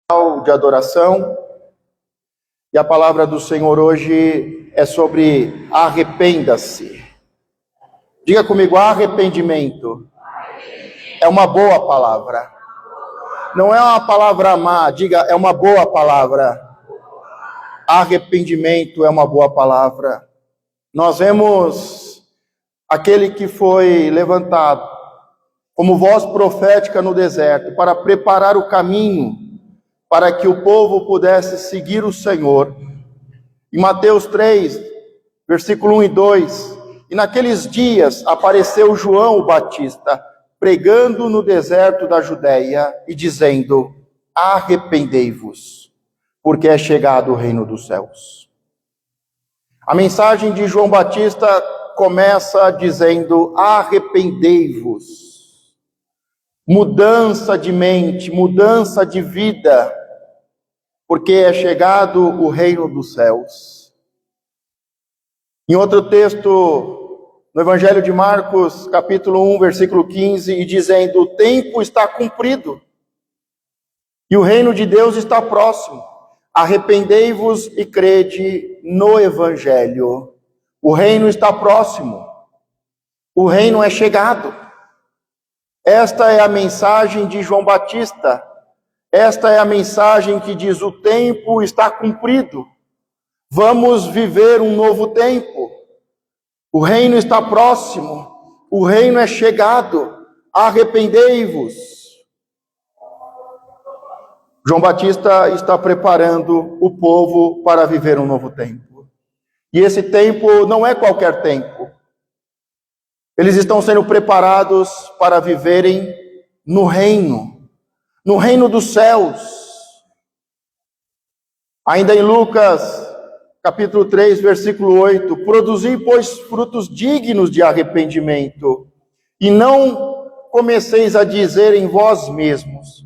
De adoração, e a palavra do Senhor hoje é sobre arrependa-se. Diga comigo, arrependimento é uma boa palavra. Não é uma palavra má, diga, é uma boa palavra. Arrependimento é uma boa palavra. Nós vemos aquele que foi levantado como voz profética no deserto para preparar o caminho para que o povo pudesse seguir o Senhor. Em Mateus 3, versículo 1 e 2, e naqueles dias apareceu João o Batista, pregando no deserto da Judéia e dizendo: arrependei-vos, porque é chegado o reino dos céus. A mensagem de João Batista começa dizendo: arrependei-vos. Mudança de mente, mudança de vida, porque é chegado o reino dos céus. Em outro texto, no Evangelho de Marcos, capítulo 1, versículo 15, e dizendo: o tempo está cumprido, e o reino de Deus está próximo. Arrependei-vos e crede no Evangelho. O reino está próximo, o reino é chegado. Esta é a mensagem de João Batista. Esta é a mensagem que diz: o tempo está cumprido. Vamos viver um novo tempo. O reino está próximo. O reino é chegado. Arrependei-vos. João Batista está preparando o povo para viver um novo tempo. E esse tempo não é qualquer tempo. Eles estão sendo preparados para viverem no reino dos céus. Ainda em Lucas, capítulo 3, versículo 8, produzi, pois, frutos dignos de arrependimento, e não comeceis a dizer em vós mesmos: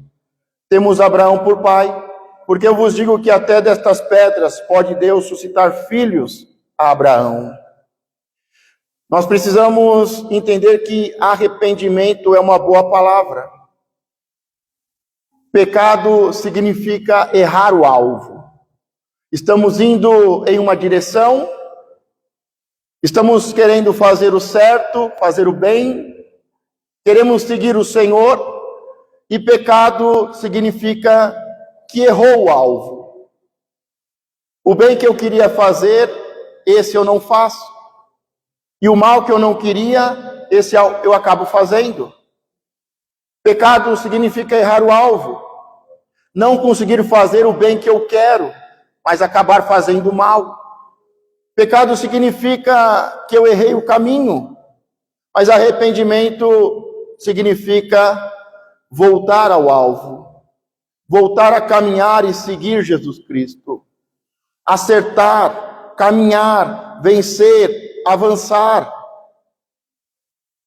temos Abraão por pai, porque eu vos digo que até destas pedras pode Deus suscitar filhos a Abraão. Nós precisamos entender que arrependimento é uma boa palavra. Pecado significa errar o alvo. Estamos indo em uma direção, estamos querendo fazer o certo, fazer o bem, queremos seguir o Senhor, e pecado significa que errou o alvo. O bem que eu queria fazer, esse eu não faço. E o mal que eu não queria, esse eu acabo fazendo. Pecado significa errar o alvo. Não conseguir fazer o bem que eu quero, mas acabar fazendo o mal. Pecado significa que eu errei o caminho. Mas arrependimento significa voltar ao alvo. Voltar a caminhar e seguir Jesus Cristo. Acertar, caminhar, vencer, avançar.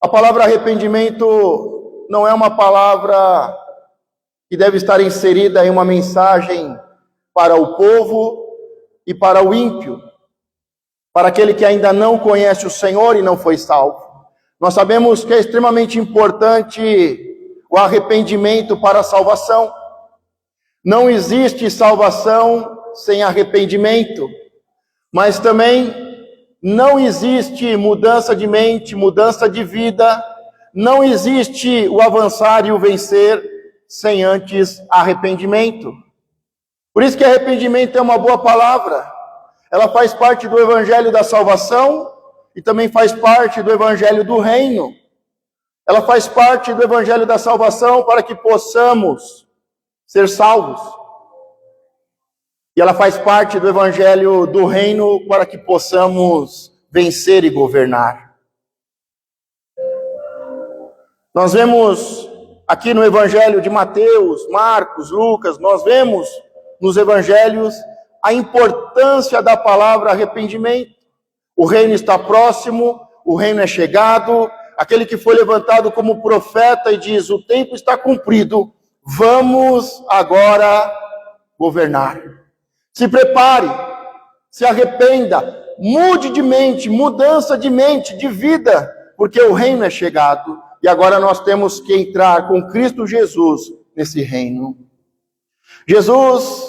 A palavra arrependimento não é uma palavra que deve estar inserida em uma mensagem para o povo e para o ímpio, para aquele que ainda não conhece o Senhor e não foi salvo. Nós sabemos que é extremamente importante o arrependimento para a salvação. Não existe salvação sem arrependimento, mas também não existe mudança de mente, mudança de vida, não existe o avançar e o vencer sem antes arrependimento. Por isso que arrependimento é uma boa palavra. Ela faz parte do evangelho da salvação e também faz parte do evangelho do reino. Ela faz parte do evangelho da salvação para que possamos ser salvos. E ela faz parte do evangelho do reino para que possamos vencer e governar. Nós vemos aqui no evangelho de Mateus, Marcos, Lucas, nós vemos nos evangelhos a importância da palavra arrependimento. O reino está próximo, o reino é chegado, aquele que foi levantado como profeta e diz: o tempo está cumprido, vamos agora governar. Se prepare, se arrependa, mude de mente, mudança de mente, de vida, porque o reino é chegado e agora nós temos que entrar com Cristo Jesus nesse reino. Jesus,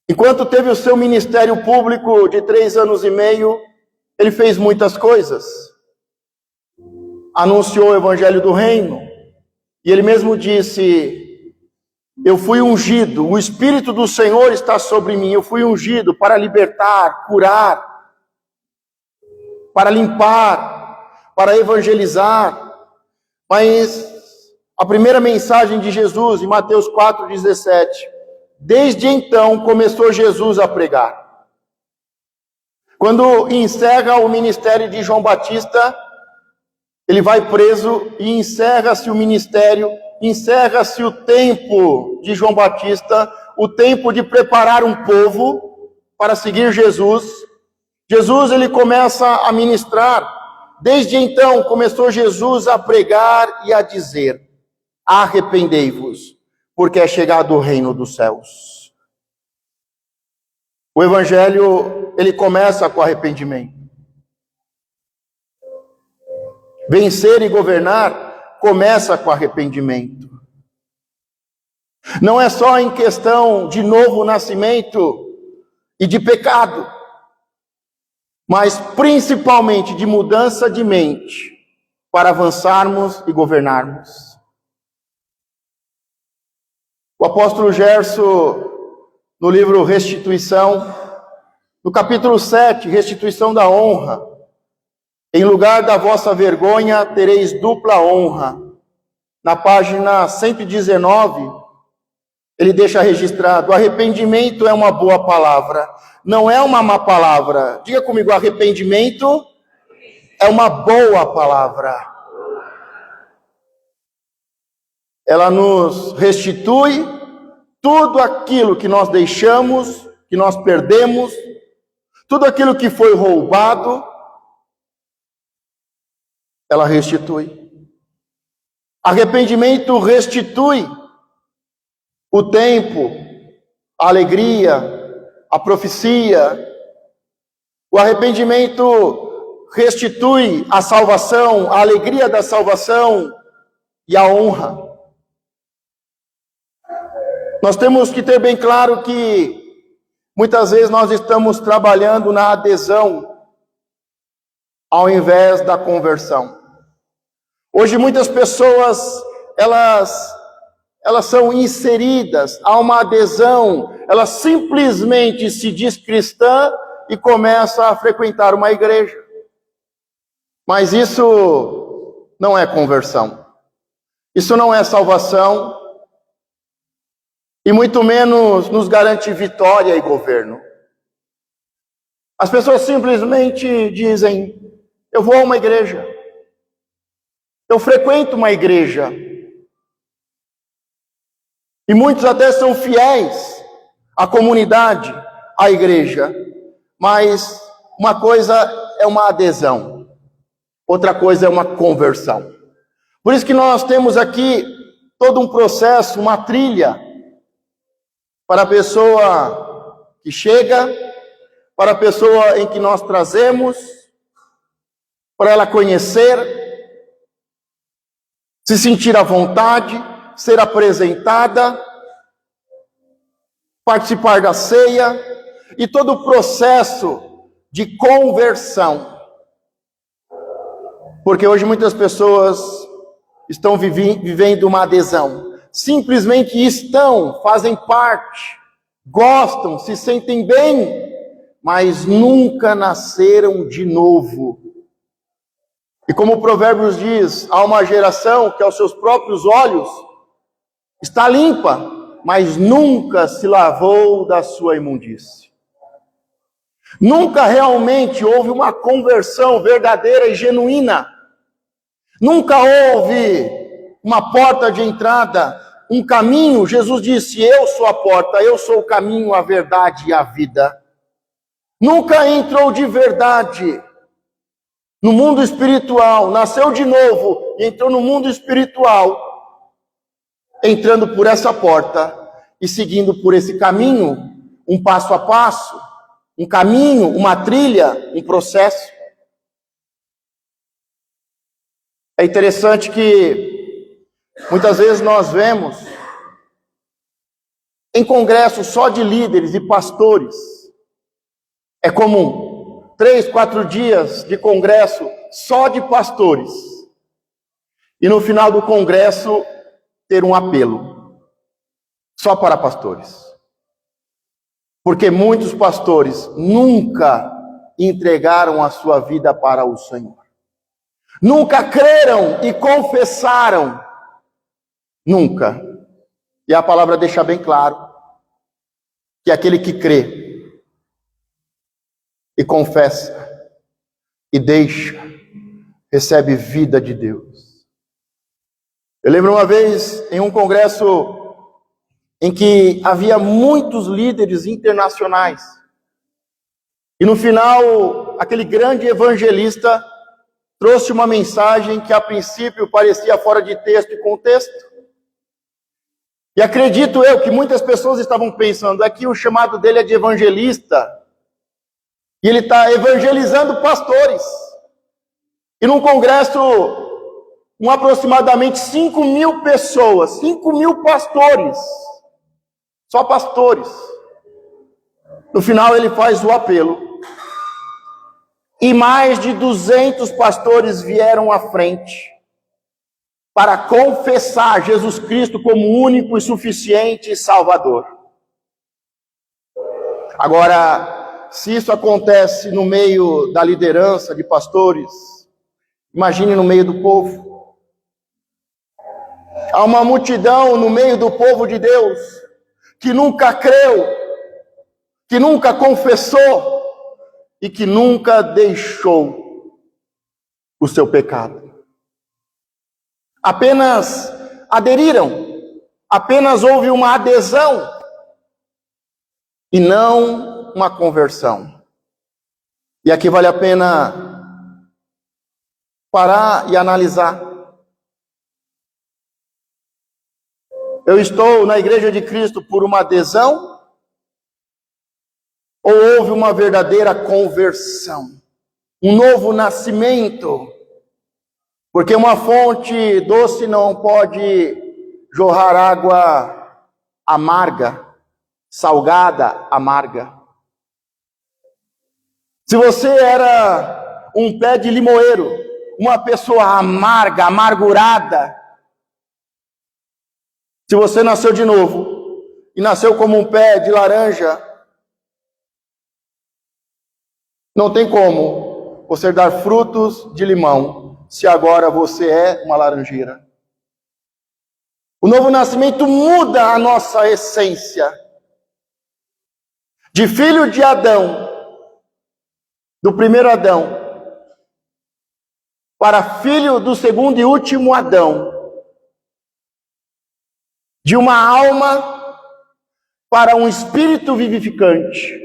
enquanto teve o seu ministério público de 3 anos e meio, ele fez muitas coisas. Anunciou o evangelho do reino, e ele mesmo disse: eu fui ungido, o Espírito do Senhor está sobre mim, eu fui ungido para libertar, curar, para limpar, para evangelizar. Mas a primeira mensagem de Jesus, em Mateus 4,17, desde então começou Jesus a pregar. Quando encerra o ministério de João Batista, ele vai preso e encerra-se o ministério, encerra-se o tempo de João Batista, o tempo de preparar um povo para seguir Jesus. Jesus, ele começa a ministrar. Desde então começou Jesus a pregar e a dizer: arrependei-vos, porque é chegado o reino dos céus. O evangelho, ele começa com arrependimento. Vencer e governar começa com arrependimento. Não é só em questão de novo nascimento e de pecado, mas principalmente de mudança de mente para avançarmos e governarmos. O apóstolo Gerson, no livro Restituição, no capítulo 7, Restituição da honra, em lugar da vossa vergonha tereis dupla honra. Na página 119, ele deixa registrado: arrependimento é uma boa palavra, não é uma má palavra. Diga comigo: arrependimento é uma boa palavra. Ela nos restitui tudo aquilo que nós deixamos, que nós perdemos, tudo aquilo que foi roubado, ela restitui. Arrependimento restitui o tempo, a alegria, a profecia. O arrependimento restitui a salvação, a alegria da salvação e a honra. Nós temos que ter bem claro que muitas vezes nós estamos trabalhando na adesão ao invés da conversão. Hoje muitas pessoas, elas são inseridas a uma adesão, ela simplesmente se diz cristã e começa a frequentar uma igreja. Mas isso não é conversão, isso não é salvação, e muito menos nos garante vitória e governo. As pessoas simplesmente dizem: eu vou a uma igreja, eu frequento uma igreja. E muitos até são fiéis à comunidade, à igreja. Mas uma coisa é uma adesão, outra coisa é uma conversão. Por isso que nós temos aqui todo um processo, uma trilha, para a pessoa que chega, para a pessoa em que nós trazemos, para ela conhecer, se sentir à vontade, ser apresentada, participar da ceia e todo o processo de conversão. Porque hoje muitas pessoas estão vivendo uma adesão. Simplesmente estão, fazem parte, gostam, se sentem bem, mas nunca nasceram de novo. E como o Provérbios diz, há uma geração que aos seus próprios olhos está limpa, mas nunca se lavou da sua imundície. Nunca realmente houve uma conversão verdadeira e genuína. Nunca houve uma porta de entrada, um caminho. Jesus disse: eu sou a porta, eu sou o caminho, a verdade e a vida. Nunca entrou de verdade no mundo espiritual, nasceu de novo e entrou no mundo espiritual, entrando por essa porta e seguindo por esse caminho, um passo a passo, um caminho, uma trilha, um processo. É interessante que muitas vezes nós vemos em congresso só de líderes e pastores. É comum. 3, 4 dias de congresso só de pastores. E no final do congresso, ter um apelo. Só para pastores. Porque muitos pastores nunca entregaram a sua vida para o Senhor. Nunca creram e confessaram. Nunca. E a palavra deixa bem claro que aquele que crê e confessa e deixa, recebe vida de Deus. Eu lembro uma vez em um congresso em que havia muitos líderes internacionais. E no final, aquele grande evangelista trouxe uma mensagem que a princípio parecia fora de texto e contexto. E acredito eu que muitas pessoas estavam pensando, aqui o chamado dele é de evangelista, e ele está evangelizando pastores. E num congresso, com aproximadamente 5.000 pessoas, 5.000 pastores, só pastores. No final ele faz o apelo. E mais de 200 pastores vieram à frente para confessar Jesus Cristo como único e suficiente Salvador. Agora, se isso acontece no meio da liderança de pastores, imagine no meio do povo. Há uma multidão no meio do povo de Deus que nunca creu, que nunca confessou e que nunca deixou o seu pecado. Apenas aderiram, apenas houve uma adesão e não uma conversão. E aqui vale a pena parar e analisar. Eu estou na Igreja de Cristo por uma adesão? Ou houve uma verdadeira conversão? Um novo nascimento? Porque uma fonte doce não pode jorrar água amarga, salgada, amarga. Se você era um pé de limoeiro, uma pessoa amarga, amargurada, se você nasceu de novo e nasceu como um pé de laranja, não tem como você dar frutos de limão se agora você é uma laranjeira. O novo nascimento muda a nossa essência. De filho de Adão, do primeiro Adão, para filho do segundo e último Adão. De uma alma para um espírito vivificante.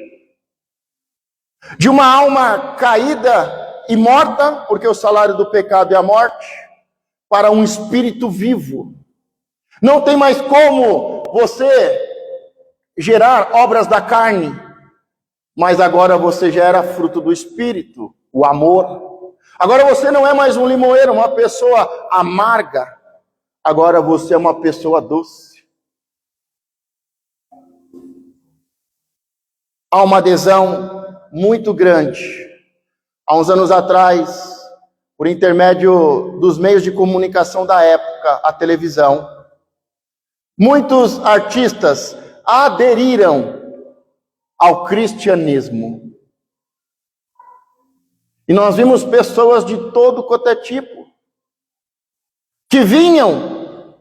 De uma alma caída e morta, porque o salário do pecado é a morte, para um espírito vivo. Não tem mais como você gerar obras da carne, mas agora você gera fruto do espírito, o amor. Agora você não é mais um limoeiro, uma pessoa amarga. Agora você é uma pessoa doce. Há uma adesão muito grande. Há uns anos atrás, por intermédio dos meios de comunicação da época, a televisão, muitos artistas aderiram ao cristianismo. E nós vimos pessoas de todo quanto é tipo, que vinham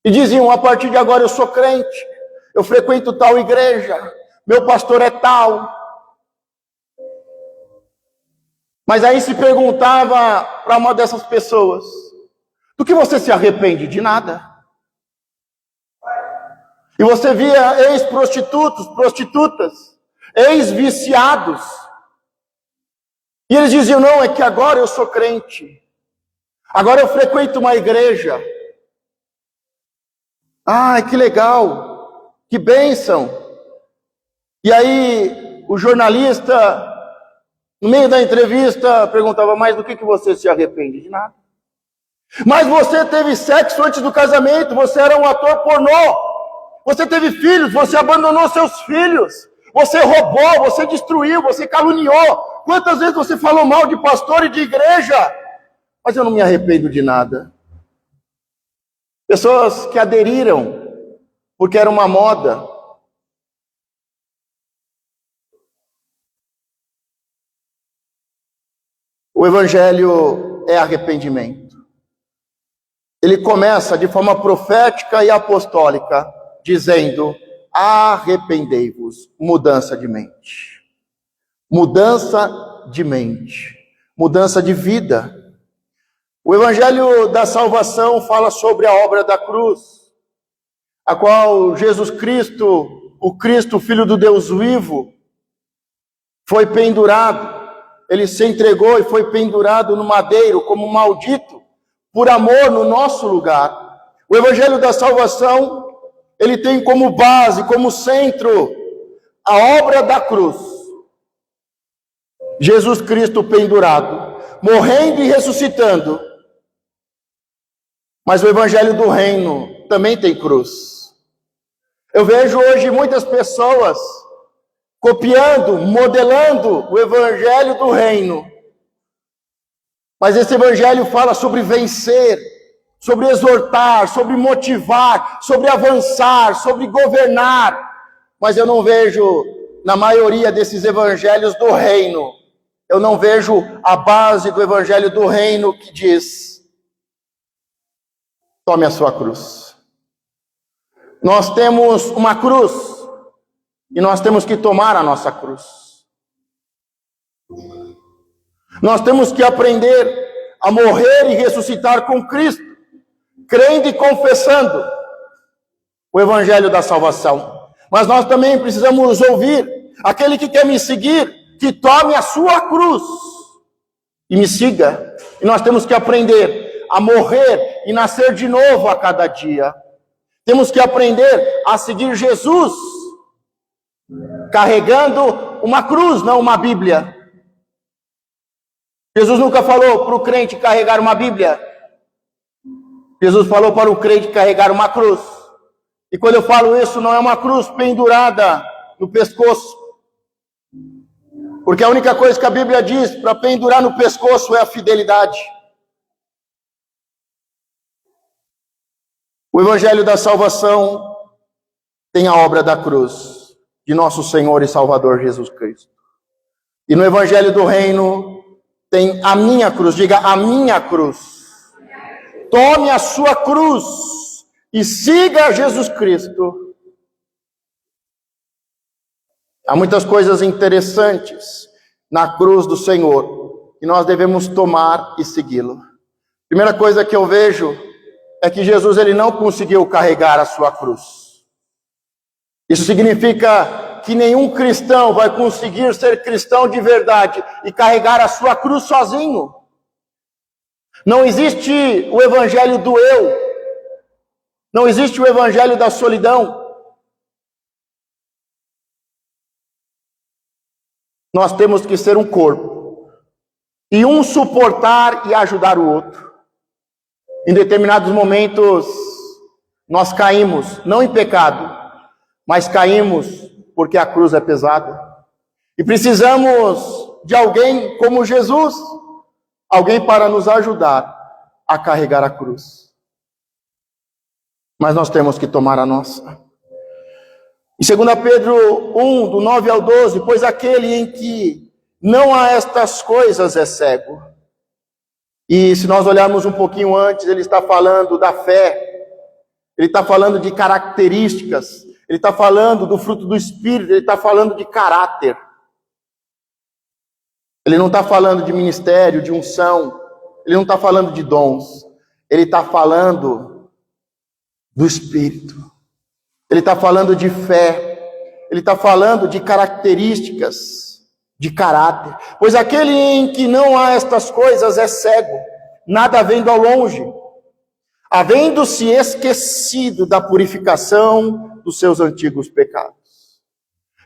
e diziam, a partir de agora eu sou crente, eu frequento tal igreja, meu pastor é tal. Mas aí se perguntava para uma dessas pessoas, do que você se arrepende? De nada. E você via ex-prostitutos, prostitutas, ex-viciados. E eles diziam, não, é que agora eu sou crente. Agora eu frequento uma igreja. Ah, que legal, que bênção. E aí o jornalista, no meio da entrevista, perguntava, mas do que você se arrepende? De nada. Mas você teve sexo antes do casamento, você era um ator pornô. Você teve filhos, você abandonou seus filhos. Você roubou, você destruiu, você caluniou. Quantas vezes você falou mal de pastor e de igreja? Mas eu não me arrependo de nada. Pessoas que aderiram porque era uma moda. O evangelho é arrependimento. Ele começa de forma profética e apostólica, dizendo: arrependei-vos, mudança de mente. Mudança de mente, mudança de vida. O evangelho da salvação fala sobre a obra da cruz, a qual Jesus Cristo, o Cristo, Filho do Deus vivo, foi pendurado. Ele se entregou e foi pendurado no madeiro como maldito, por amor no nosso lugar. O evangelho da salvação, ele tem como base, como centro, a obra da cruz. Jesus Cristo pendurado, morrendo e ressuscitando. Mas o evangelho do reino também tem cruz. Eu vejo hoje muitas pessoas copiando, modelando o evangelho do reino. Mas esse evangelho fala sobre vencer, sobre exortar, sobre motivar, sobre avançar, sobre governar. Mas eu não vejo, na maioria desses evangelhos do reino, eu não vejo a base do evangelho do reino que diz: tome a sua cruz. Nós temos uma cruz e nós temos que tomar a nossa cruz. Nós temos que aprender a morrer e ressuscitar com Cristo, crendo e confessando o evangelho da salvação. Mas nós também precisamos ouvir aquele que quer me seguir, que tome a sua cruz e me siga. E nós temos que aprender a morrer e nascer de novo a cada dia. Temos que aprender a seguir Jesus, carregando uma cruz, não uma Bíblia. Jesus nunca falou para o crente carregar uma Bíblia. Jesus falou para o crente carregar uma cruz. E quando eu falo isso, não é uma cruz pendurada no pescoço. Porque a única coisa que a Bíblia diz para pendurar no pescoço é a fidelidade. O evangelho da salvação tem a obra da cruz de nosso Senhor e Salvador Jesus Cristo. E no evangelho do reino tem a minha cruz. Diga: a minha cruz. Tome a sua cruz e siga Jesus Cristo. Há muitas coisas interessantes na cruz do Senhor que nós devemos tomar e segui-lo. Primeira coisa que eu vejo é que Jesus, ele não conseguiu carregar a sua cruz. Isso significa que nenhum cristão vai conseguir ser cristão de verdade e carregar a sua cruz sozinho. Não existe o evangelho do eu. Não existe o evangelho da solidão. Nós temos que ser um corpo. E um suportar e ajudar o outro. Em determinados momentos, nós caímos, não em pecado, mas caímos porque a cruz é pesada. E precisamos de alguém como Jesus, alguém para nos ajudar a carregar a cruz. Mas nós temos que tomar a nossa. Em 2 Pedro 1, do 9 ao 12, pois aquele em que não há estas coisas é cego. E se nós olharmos um pouquinho antes, ele está falando da fé, ele está falando de características, ele está falando do fruto do Espírito, ele está falando de caráter. Ele não está falando de ministério, de unção, ele não está falando de dons, ele está falando do Espírito, ele está falando de fé, ele está falando de características, de caráter. Pois aquele em que não há estas coisas é cego, nada vendo ao longe, havendo-se esquecido da purificação dos seus antigos pecados.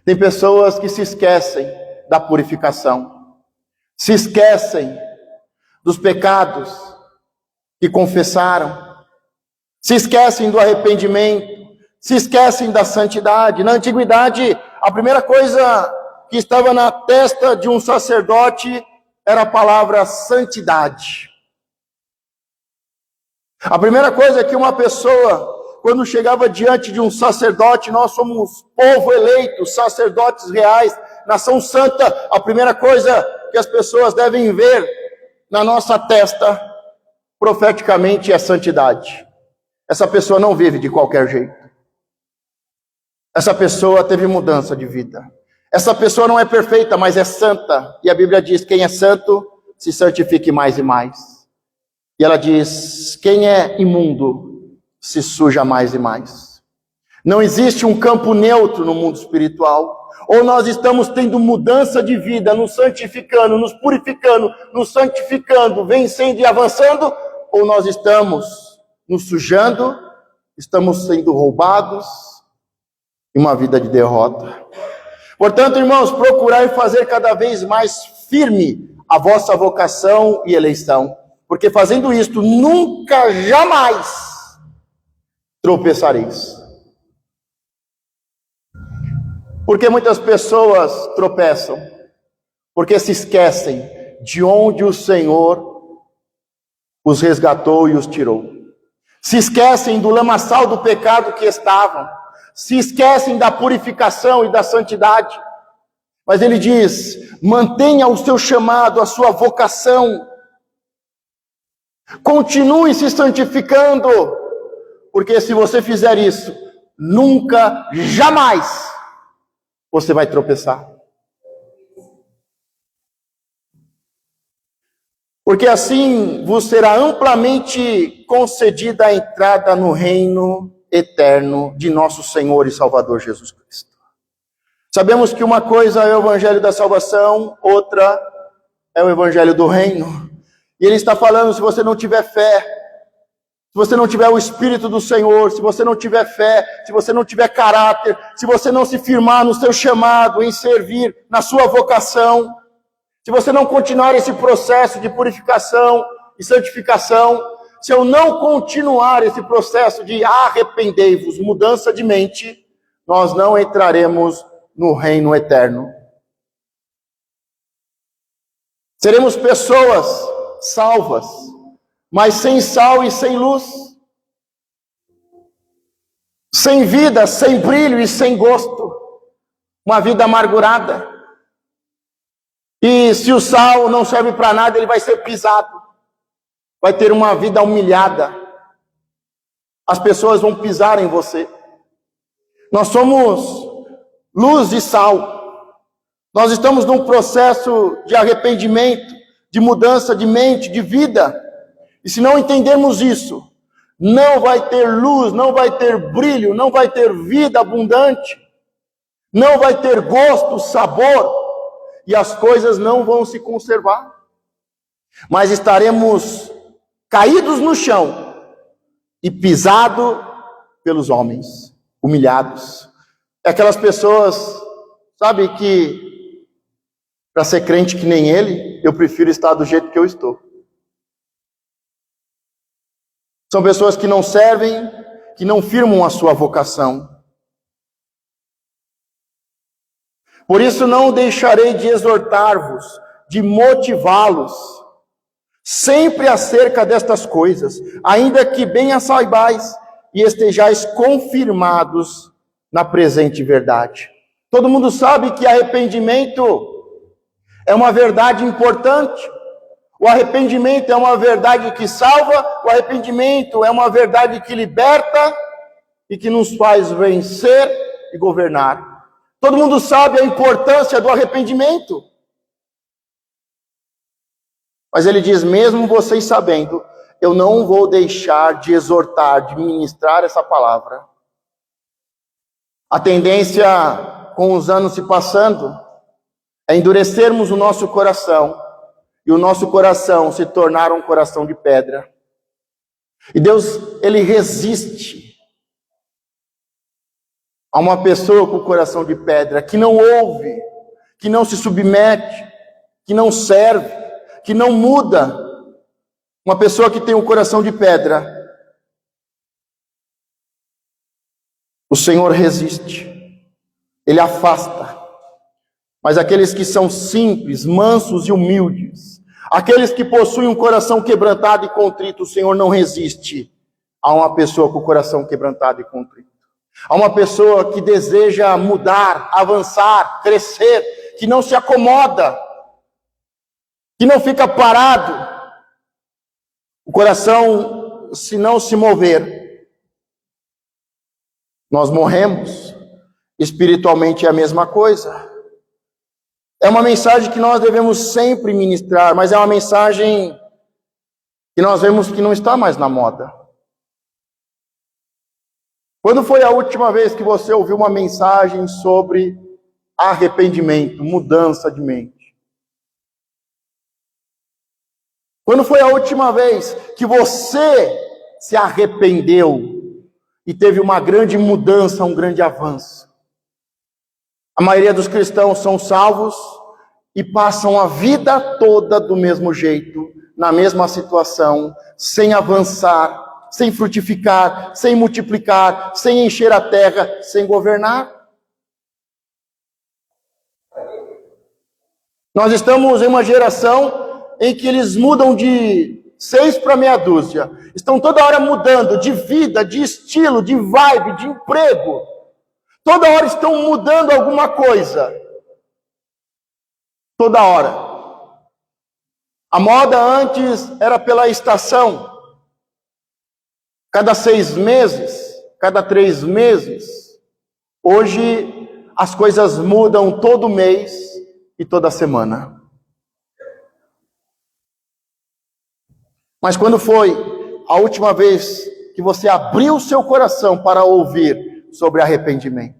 Tem pessoas que se esquecem da purificação, se esquecem dos pecados que confessaram, se esquecem do arrependimento, se esquecem da santidade. Na antiguidade, a primeira coisa que estava na testa de um sacerdote era a palavra santidade. A primeira coisa que uma pessoa, quando chegava diante de um sacerdote, nós somos povo eleito, sacerdotes reais, nação santa, a primeira coisa que as pessoas devem ver na nossa testa, profeticamente, é santidade. Essa pessoa não vive de qualquer jeito. Essa pessoa teve mudança de vida. Essa pessoa não é perfeita, mas é santa. E a Bíblia diz, quem é santo, se santifique mais e mais. E ela diz, quem é imundo, se suja mais e mais. Não existe um campo neutro no mundo espiritual. Ou nós estamos tendo mudança de vida, nos santificando, nos purificando, nos santificando, vencendo e avançando, ou nós estamos nos sujando, estamos sendo roubados, e uma vida de derrota. Portanto, irmãos, procurai fazer cada vez mais firme a vossa vocação e eleição, porque fazendo isto, nunca, jamais tropeçareis. Porque muitas pessoas tropeçam? Porque se esquecem de onde o Senhor os resgatou e os tirou. Se esquecem do lamaçal do pecado que estavam. Se esquecem da purificação e da santidade. Mas ele diz, mantenha o seu chamado, a sua vocação. Continue se santificando. Porque se você fizer isso, nunca, jamais você vai tropeçar. Porque assim vos será amplamente concedida a entrada no reino eterno de nosso Senhor e Salvador Jesus Cristo. Sabemos que uma coisa é o evangelho da salvação, outra é o evangelho do reino. E ele está falando, se você não tiver fé, se você não tiver o Espírito do Senhor, se você não tiver fé, se você não tiver caráter, se você não se firmar no seu chamado, em servir, na sua vocação, se você não continuar esse processo de purificação e santificação, se eu não continuar esse processo de arrependei-vos, mudança de mente, nós não entraremos no reino eterno. Seremos pessoas salvas, mas sem sal e sem luz, sem vida, sem brilho e sem gosto, uma vida amargurada. E se o sal não serve para nada, ele vai ser pisado, vai ter uma vida humilhada, as pessoas vão pisar em você. Nós somos luz e sal, nós estamos num processo de arrependimento, de mudança de mente, de vida. E se não entendermos isso, não vai ter luz, não vai ter brilho, não vai ter vida abundante, não vai ter gosto, sabor, e as coisas não vão se conservar. Mas estaremos caídos no chão e pisados pelos homens, humilhados. É aquelas pessoas, sabe, que para ser crente que nem ele, eu prefiro estar do jeito que eu estou. São pessoas que não servem, que não firmam a sua vocação. Por isso não deixarei de exortar-vos, de motivá-los, sempre acerca destas coisas, ainda que bem as saibais e estejais confirmados na presente verdade. Todo mundo sabe que arrependimento é uma verdade importante. O arrependimento é uma verdade que salva, o arrependimento é uma verdade que liberta e que nos faz vencer e governar. Todo mundo sabe a importância do arrependimento. Mas ele diz, mesmo vocês sabendo, eu não vou deixar de exortar, de ministrar essa palavra. A tendência, com os anos se passando, é endurecermos o nosso coração, e o nosso coração se tornar um coração de pedra. E Deus, ele resiste a uma pessoa com o coração de pedra, que não ouve, que não se submete, que não serve, que não muda. Uma pessoa que tem um coração de pedra O Senhor resiste, Ele afasta. Mas aqueles que são simples, mansos e humildes, aqueles que possuem um coração quebrantado e contrito, o Senhor não resiste a uma pessoa com o coração quebrantado e contrito. A uma pessoa que deseja mudar, avançar, crescer, que não se acomoda, que não fica parado. O coração, se não se mover, nós morremos. Espiritualmente é a mesma coisa. É uma mensagem que nós devemos sempre ministrar, mas é uma mensagem que nós vemos que não está mais na moda. Quando foi a última vez que você ouviu uma mensagem sobre arrependimento, mudança de mente? Quando foi a última vez que você se arrependeu e teve uma grande mudança, um grande avanço? A maioria dos cristãos são salvos e passam a vida toda do mesmo jeito, na mesma situação, sem avançar, sem frutificar, sem multiplicar, sem encher a terra, sem governar. Nós estamos em uma geração em que eles mudam de 6 para meia dúzia. Estão toda hora mudando de vida, de estilo, de vibe, de emprego. Toda hora estão mudando alguma coisa. Toda hora. A moda antes era pela estação. Cada 6 meses, cada 3 meses. Hoje as coisas mudam todo mês e toda semana. Mas quando foi a última vez que você abriu o seu coração para ouvir sobre arrependimento?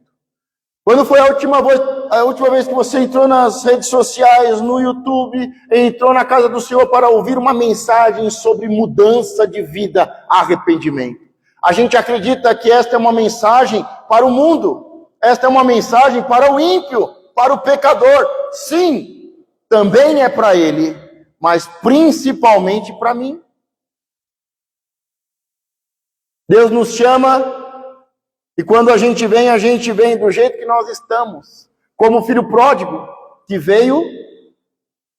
Quando foi a última vez que você entrou nas redes sociais, no YouTube, entrou na casa do Senhor para ouvir uma mensagem sobre mudança de vida, arrependimento? A gente acredita que esta é uma mensagem para o mundo, esta é uma mensagem para o ímpio, para o pecador. Sim, também é para ele, mas principalmente para mim. Deus nos chama, e quando a gente vem do jeito que nós estamos, como o filho pródigo, que veio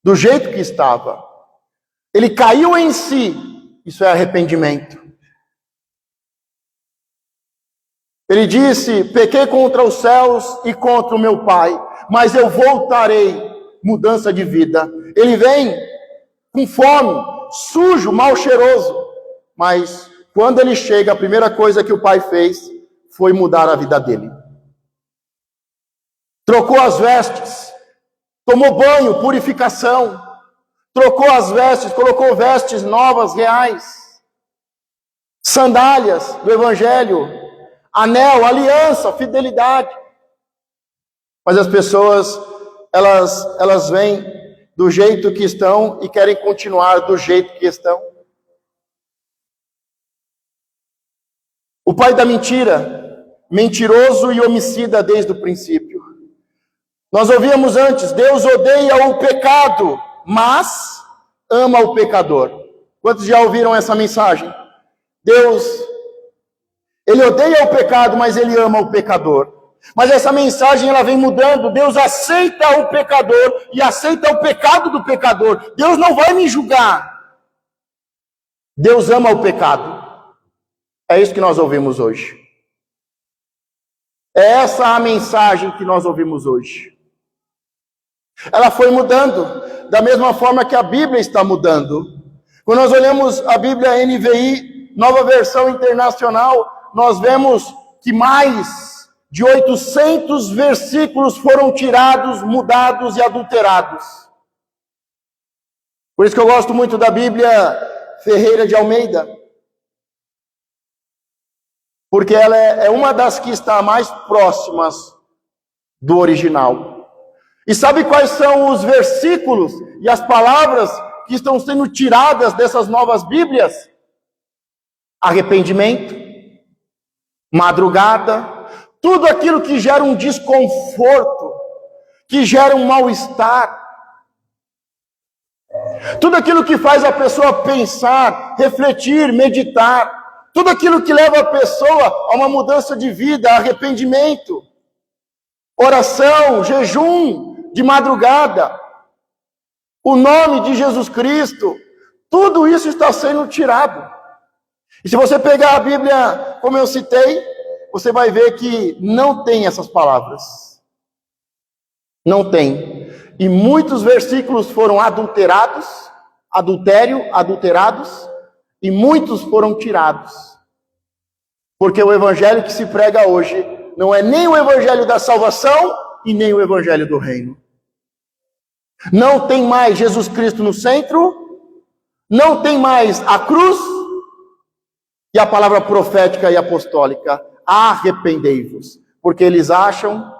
do jeito que estava. Ele caiu em si, isso é arrependimento. Ele disse: pequei contra os céus e contra o meu Pai, mas eu voltarei, mudança de vida. Ele vem com fome, sujo, mal cheiroso, mas quando ele chega, a primeira coisa que o Pai fez foi mudar a vida dele. Trocou as vestes, tomou banho, purificação, trocou as vestes, colocou vestes novas, reais, sandálias do Evangelho, anel, aliança, fidelidade. Mas as pessoas, elas vêm do jeito que estão e querem continuar do jeito que estão. O pai da mentira, mentiroso e homicida desde o princípio. Nós ouvíamos antes: Deus odeia o pecado, mas ama o pecador. Quantos já ouviram essa mensagem? Deus, Ele odeia o pecado, mas Ele ama o pecador. Mas essa mensagem, ela vem mudando. Deus aceita o pecador e aceita o pecado do pecador. Deus não vai me julgar. Deus ama o pecado. É isso que nós ouvimos hoje. É essa a mensagem que nós ouvimos hoje. Ela foi mudando, da mesma forma que a Bíblia está mudando. Quando nós olhamos a Bíblia NVI, Nova Versão Internacional, nós vemos que mais de 800 versículos foram tirados, mudados e adulterados. Por isso que eu gosto muito da Bíblia Ferreira de Almeida, porque ela é uma das que está mais próximas do original. E sabe quais são os versículos e as palavras que estão sendo tiradas dessas novas Bíblias? Arrependimento, madrugada, tudo aquilo que gera um desconforto, que gera um mal-estar, tudo aquilo que faz a pessoa pensar, refletir, meditar. Tudo aquilo que leva a pessoa a uma mudança de vida, arrependimento, oração, jejum de madrugada, o nome de Jesus Cristo, tudo isso está sendo tirado. E se você pegar a Bíblia, como eu citei, você vai ver que não tem essas palavras. Não tem. E muitos versículos foram adulterados, adulterados, e muitos foram tirados. Porque o evangelho que se prega hoje não é nem o evangelho da salvação e nem o evangelho do reino. Não tem mais Jesus Cristo no centro, não tem mais a cruz e a palavra profética e apostólica, arrependei-vos, porque eles acham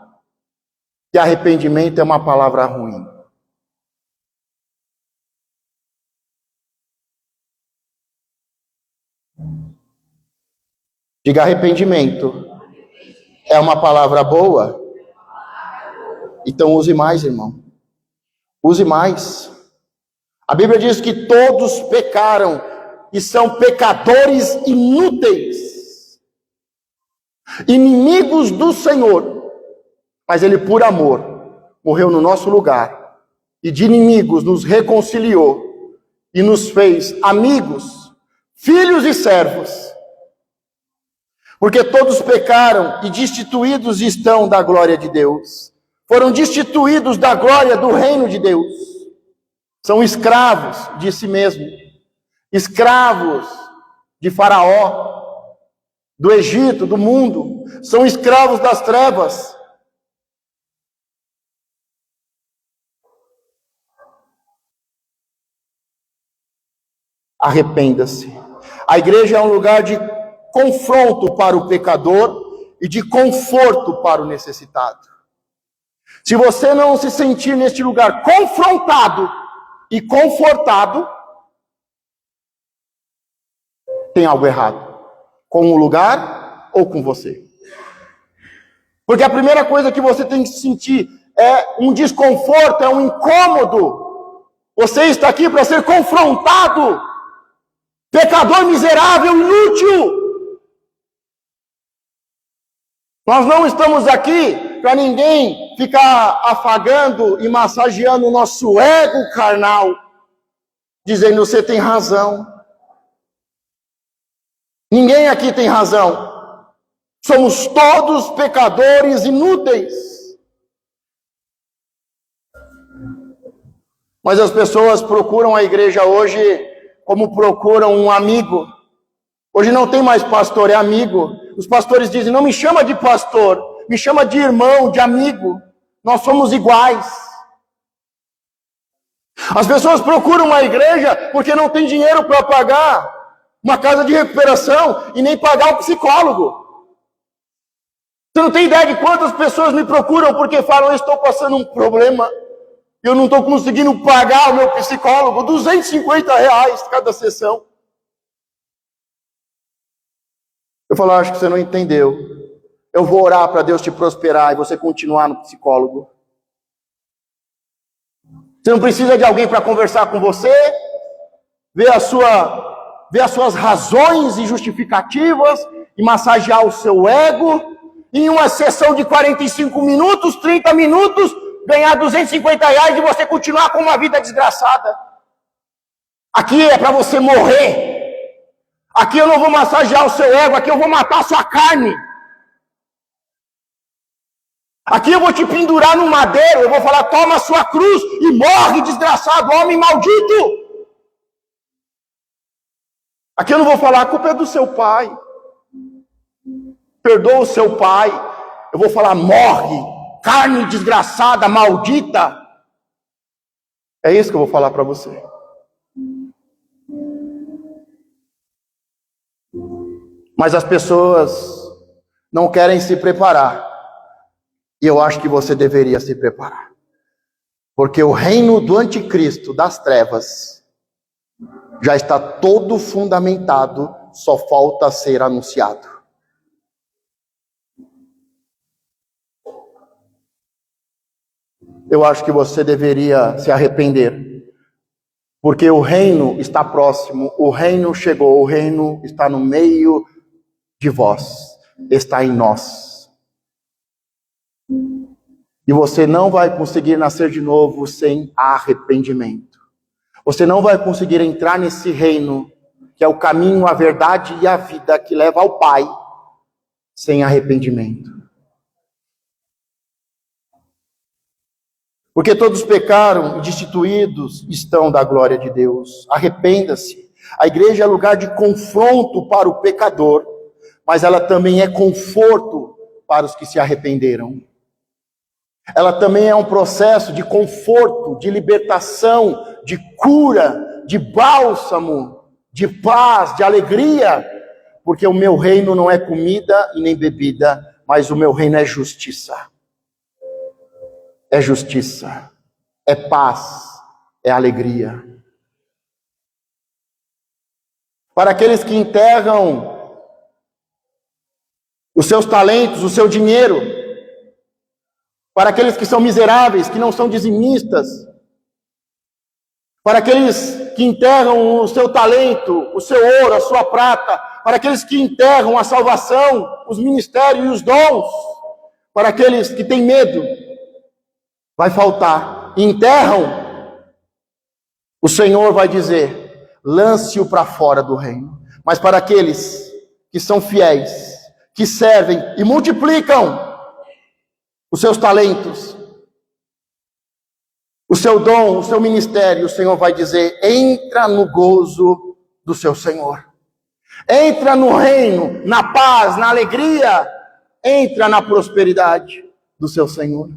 que arrependimento é uma palavra ruim. Diga: arrependimento é uma palavra boa? Então use mais, irmão. Use mais. A Bíblia diz que todos pecaram e são pecadores inúteis, inimigos do Senhor. Mas Ele, por amor, morreu no nosso lugar e de inimigos nos reconciliou e nos fez amigos, filhos e servos. Porque todos pecaram e destituídos estão da glória de Deus. Foram destituídos da glória do reino de Deus. São escravos de si mesmo. Escravos de Faraó, do Egito, do mundo. São escravos das trevas. Arrependa-se. A igreja é um lugar de confronto para o pecador e de conforto para o necessitado. Se você não se sentir neste lugar confrontado e confortado, tem algo errado com o lugar ou com você. Porque a primeira coisa que você tem que sentir é um desconforto, é um incômodo. Você está aqui para ser confrontado. Pecador miserável, inútil. Nós não estamos aqui para ninguém ficar afagando e massageando o nosso ego carnal, dizendo: você tem razão. Ninguém aqui tem razão. Somos todos pecadores inúteis. Mas as pessoas procuram a igreja hoje como procuram um amigo. Hoje não tem mais pastor, é amigo. Os pastores dizem: não me chama de pastor, me chama de irmão, de amigo. Nós somos iguais. As pessoas procuram uma igreja porque não tem dinheiro para pagar uma casa de recuperação e nem pagar um psicólogo. Você não tem ideia de quantas pessoas me procuram porque falam: eu estou passando um problema, eu não estou conseguindo pagar o meu psicólogo, R$250 cada sessão. Eu falo: acho que você não entendeu. Eu vou orar para Deus te prosperar e você continuar no psicólogo. Você não precisa de alguém para conversar com você, ver as suas razões e justificativas e massagear o seu ego. Em uma sessão de 45 minutos, 30 minutos, ganhar R$250 e você continuar com uma vida desgraçada. Aqui é para você morrer. Aqui eu não vou massagear o seu ego, aqui eu vou matar a sua carne. Aqui eu vou te pendurar no madeiro, eu vou falar: toma a sua cruz e morre, desgraçado, homem maldito. Aqui eu não vou falar: a culpa é do seu pai. Perdoa o seu pai. Eu vou falar: morre, carne desgraçada, maldita. É isso que eu vou falar para você. Mas as pessoas não querem se preparar. E eu acho que você deveria se preparar. Porque o reino do anticristo, das trevas, já está todo fundamentado, só falta ser anunciado. Eu acho que você deveria se arrepender Porque o reino está próximo, o reino chegou, o reino está no meio de vós, está em nós. E você não vai conseguir nascer de novo sem arrependimento. Você não vai conseguir entrar nesse reino, que é o caminho, a verdade e a vida, que leva ao Pai, sem arrependimento. Porque todos pecaram e destituídos estão da glória de Deus. Arrependa-se. A igreja é lugar de confronto para o pecador, mas ela também é conforto para os que se arrependeram. Ela também é um processo de conforto, de libertação, de cura, de bálsamo, de paz, de alegria, porque o meu reino não é comida e nem bebida, mas o meu reino é justiça. É justiça, é paz, é alegria. Para aqueles que enterram os seus talentos, o seu dinheiro, para aqueles que são miseráveis, que não são dizimistas, para aqueles que enterram o seu talento, o seu ouro, a sua prata, para aqueles que enterram a salvação, os ministérios e os dons, para aqueles que têm medo, vai faltar, enterram, o Senhor vai dizer, lance-o para fora do reino. Mas para aqueles que são fiéis, que servem e multiplicam os seus talentos, o seu dom, o seu ministério, o Senhor vai dizer, entra no gozo do seu Senhor. Entra no reino, na paz, na alegria, entra na prosperidade do seu Senhor.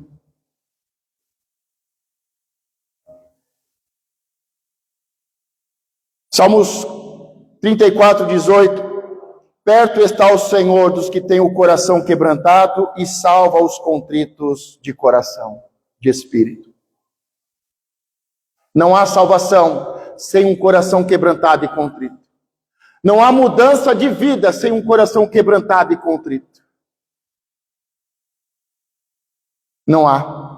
Salmos 34, 18. Perto está o Senhor dos que têm o coração quebrantado e salva os contritos de coração, de espírito. Não há salvação sem um coração quebrantado e contrito. Não há mudança de vida sem um coração quebrantado e contrito. Não há.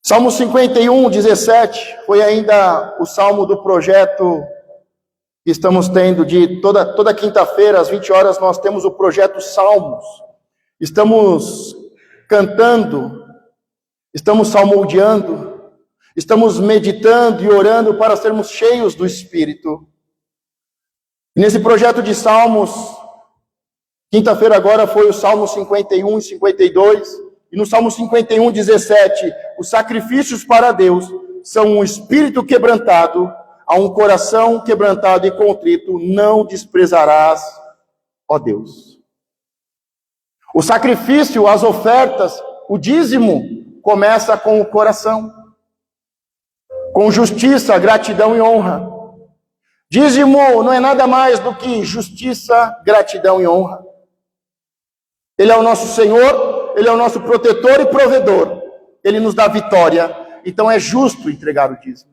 Salmo 51, 17, foi ainda o salmo do projeto que estamos tendo de toda quinta-feira, às 20 horas, nós temos o projeto Salmos. Estamos cantando, estamos salmodiando, estamos meditando e orando para sermos cheios do Espírito. E nesse projeto de Salmos, quinta-feira agora foi o Salmo 51 e 52, e no Salmo 51, 17, os sacrifícios para Deus são um espírito quebrantado, a um coração quebrantado e contrito, não desprezarás, ó Deus. O sacrifício, as ofertas, o dízimo, começa com o coração, com justiça, gratidão e honra. Dízimo não é nada mais do que justiça, gratidão e honra. Ele é o nosso Senhor, Ele é o nosso protetor e provedor. Ele nos dá vitória. Então é justo entregar o dízimo.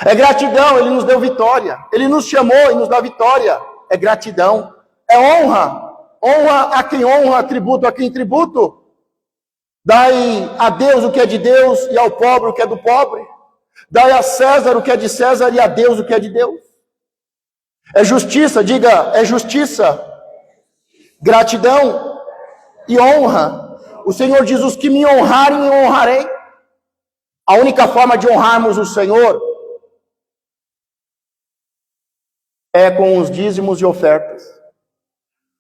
É gratidão, Ele nos deu vitória. Ele nos chamou e nos dá vitória. É gratidão. É honra. Honra a quem honra, tributo a quem tributo. Dai a Deus o que é de Deus e ao pobre o que é do pobre. Dai a César o que é de César e a Deus o que é de Deus. É justiça, diga, é justiça. Gratidão e honra. O Senhor diz, os que me honrarem, eu honrarei. A única forma de honrarmos o Senhor é com os dízimos e ofertas.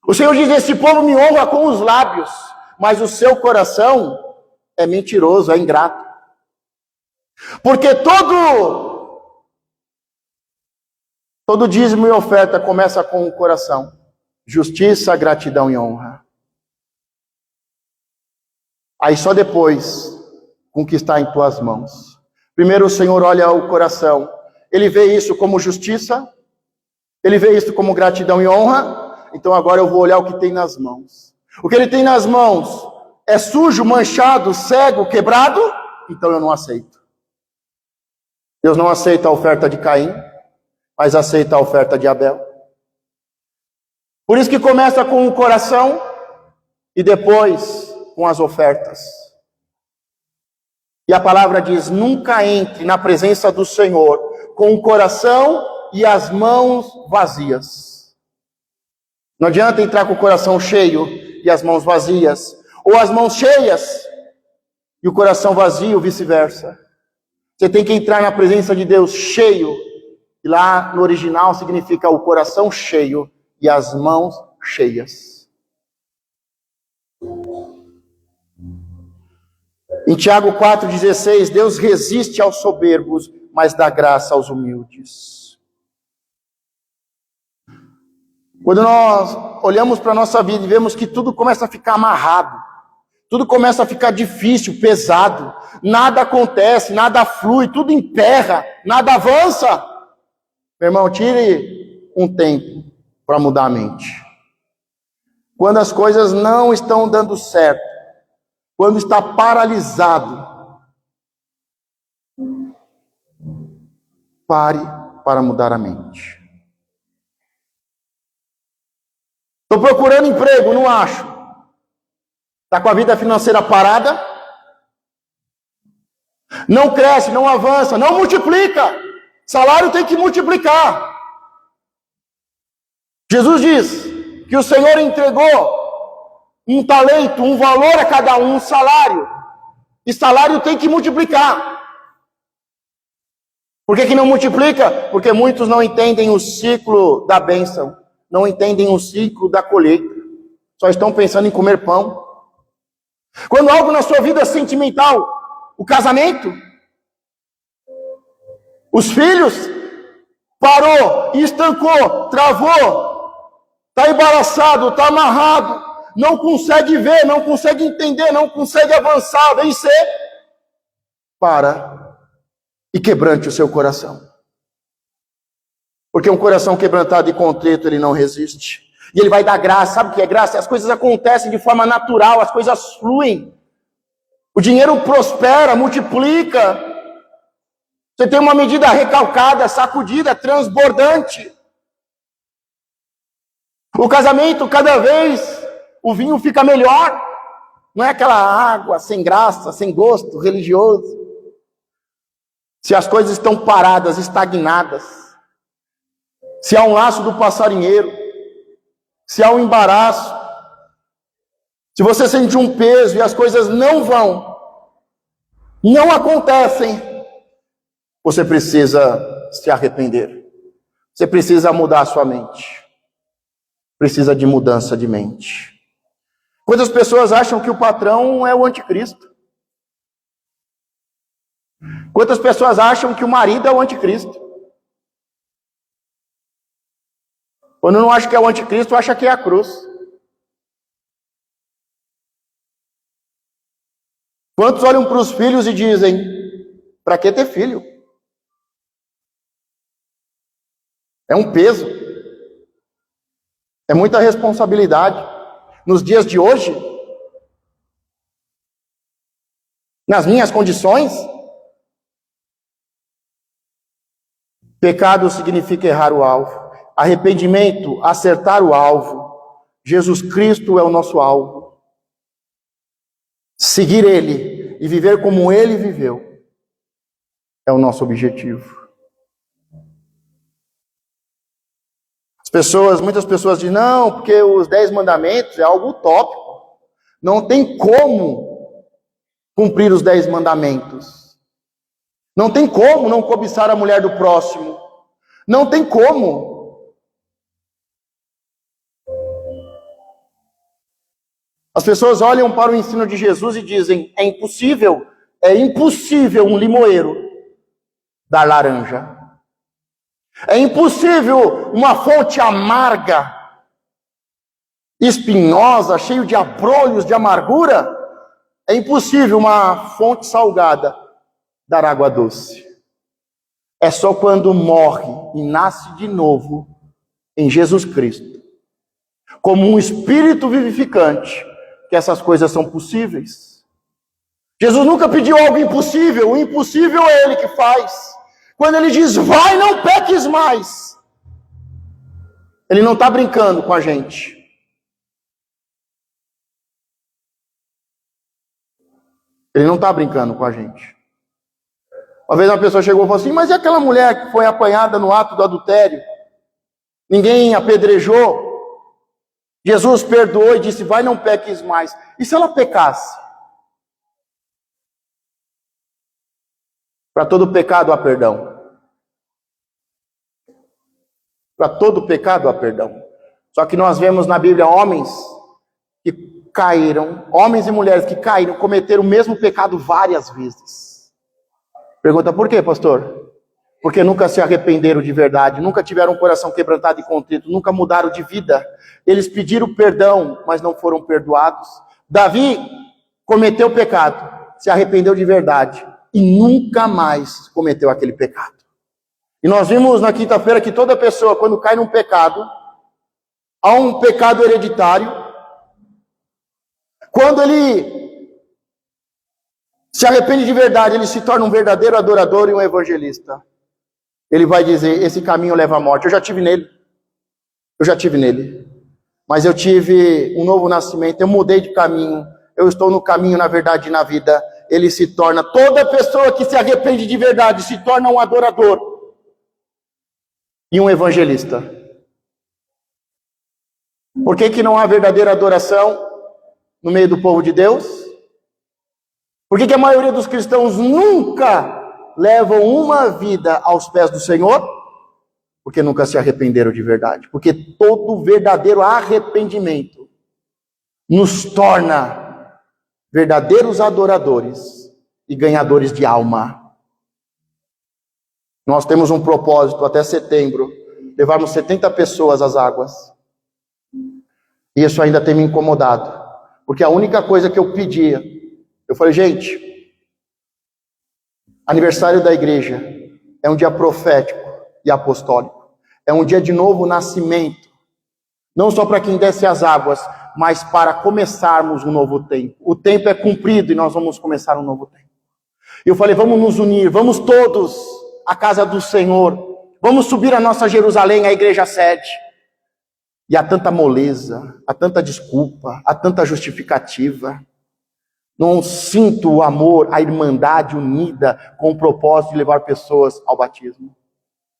O Senhor diz, esse povo me honra com os lábios, mas o seu coração é mentiroso, é ingrato. Porque todo dízimo e oferta começa com o coração. Justiça, gratidão e honra. Aí só depois, com o que está em tuas mãos. Primeiro o Senhor olha o coração. Ele vê isso como justiça. Ele vê isso como gratidão e honra. Então agora eu vou olhar o que tem nas mãos. O que ele tem nas mãos é sujo, manchado, cego, quebrado. Então eu não aceito. Deus não aceita a oferta de Caim, mas aceita a oferta de Abel. Por isso que começa com o coração e depois com as ofertas. E a palavra diz: nunca entre na presença do Senhor com o coração e as mãos vazias. Não adianta entrar com o coração cheio e as mãos vazias, ou as mãos cheias e o coração vazio, vice-versa. Você tem que entrar na presença de Deus cheio, e lá no original significa o coração cheio e as mãos cheias. Em Tiago 4,16, Deus resiste aos soberbos, mas dá graça aos humildes. Quando nós olhamos para a nossa vida e vemos que tudo começa a ficar amarrado, tudo começa a ficar difícil, pesado, nada acontece, nada flui, tudo emperra, nada avança. Meu irmão, tire um tempo para mudar a mente. Quando as coisas não estão dando certo, quando está paralisado, pare para mudar a mente. Estou procurando emprego, não acho. Está com a vida financeira parada? Não cresce, não avança, não multiplica. Salário tem que multiplicar. Jesus diz que o Senhor entregou um talento, um valor a cada um salário. E salário tem que multiplicar. Por que não multiplica? Porque muitos não entendem o ciclo da bênção. Não entendem o ciclo da colheita. Só estão pensando em comer pão. Quando algo na sua vida é sentimental, o casamento, os filhos, parou, estancou, travou, está embaraçado, está amarrado, não consegue ver, não consegue entender, não consegue avançar, vencer, para e quebrante o seu coração. Porque um coração quebrantado e contrito, ele não resiste. E ele vai dar graça. Sabe o que é graça? As coisas acontecem de forma natural, as coisas fluem. O dinheiro prospera, multiplica. Você tem uma medida recalcada, sacudida, transbordante. O casamento, cada vez, o vinho fica melhor. Não é aquela água sem graça, sem gosto, religioso. Se as coisas estão paradas, estagnadas, se há um laço do passarinheiro, se há um embaraço, se você sente um peso e as coisas não vão, não acontecem, você precisa se arrepender. Você precisa mudar a sua mente. Precisa de mudança de mente. Quantas pessoas acham que o patrão é o anticristo? Quantas pessoas acham que o marido é o anticristo? Quando não acha que é o anticristo, acha que é a cruz. Quantos olham para os filhos e dizem: para que ter filho? É um peso. É muita responsabilidade. Nos dias de hoje, nas minhas condições, pecado significa errar o alvo. Arrependimento, acertar o alvo. Jesus Cristo é o nosso alvo. Seguir Ele e viver como Ele viveu é o nosso objetivo. Muitas pessoas dizem: não, porque os 10 mandamentos é algo utópico. Não tem como cumprir os 10 mandamentos. Não tem como não cobiçar a mulher do próximo. Não tem como. As pessoas olham para o ensino de Jesus e dizem: é impossível um limoeiro dar laranja. É impossível uma fonte amarga, espinhosa, cheia de abrolhos de amargura. É impossível uma fonte salgada dar água doce. É só quando morre e nasce de novo em Jesus Cristo, como um espírito vivificante, que essas coisas são possíveis. Jesus nunca pediu algo impossível. O impossível é Ele que faz. Quando Ele diz: vai, não peques mais, Ele não está brincando com a gente. Ele não está brincando com a gente. Uma vez uma pessoa chegou e falou assim, mas e aquela mulher que foi apanhada no ato do adultério? Ninguém apedrejou. Jesus perdoou e disse, vai, não peques mais. E se ela pecasse? Para todo pecado há perdão. Para todo pecado há perdão. Só que nós vemos na Bíblia homens que caíram, homens e mulheres que caíram, cometeram o mesmo pecado várias vezes. Pergunta, por quê, pastor? Porque nunca se arrependeram de verdade, nunca tiveram um coração quebrantado e contrito, nunca mudaram de vida. Eles pediram perdão, mas não foram perdoados. Davi cometeu pecado, se arrependeu de verdade e nunca mais cometeu aquele pecado. E nós vimos na quinta-feira que toda pessoa, quando cai num pecado, há um pecado hereditário. Quando ele se arrepende de verdade, ele se torna um verdadeiro adorador e um evangelista. Ele vai dizer, esse caminho leva à morte. Eu já tive nele. Mas eu tive um novo nascimento, eu mudei de caminho. Eu estou no caminho, na verdade, na vida. Ele se torna, toda pessoa que se arrepende de verdade, se torna um adorador e um evangelista. Por que não há verdadeira adoração no meio do povo de Deus? Por que a maioria dos cristãos nunca levam uma vida aos pés do Senhor? Porque nunca se arrependeram de verdade. Porque todo verdadeiro arrependimento nos torna verdadeiros adoradores e ganhadores de alma. Nós temos um propósito até setembro, levarmos 70 pessoas às águas. E isso ainda tem me incomodado. Porque a única coisa que eu pedia, eu falei, gente, aniversário da igreja é um dia profético e apostólico. É um dia de novo nascimento. Não só para quem desce as águas, mas para começarmos um novo tempo. O tempo é cumprido e nós vamos começar um novo tempo. E eu falei, vamos nos unir, vamos todos à casa do Senhor. Vamos subir a nossa Jerusalém, a igreja sede. E há tanta moleza, há tanta desculpa, há tanta justificativa. Não sinto o amor, a irmandade unida com o propósito de levar pessoas ao batismo.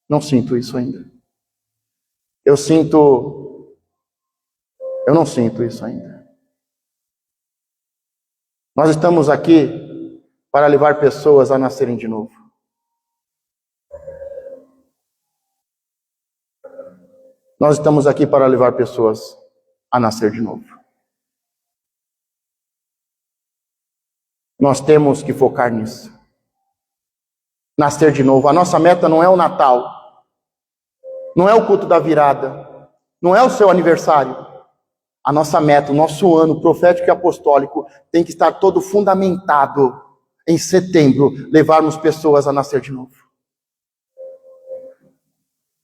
Não sinto isso ainda. Eu não sinto isso ainda. Nós estamos aqui para levar pessoas a nascerem de novo. Nós estamos aqui para levar pessoas a nascer de novo. Nós temos que focar nisso. Nascer de novo. A nossa meta não é o Natal. Não é o culto da virada. Não é o seu aniversário. A nossa meta, o nosso ano profético e apostólico tem que estar todo fundamentado em setembro, levarmos pessoas a nascer de novo.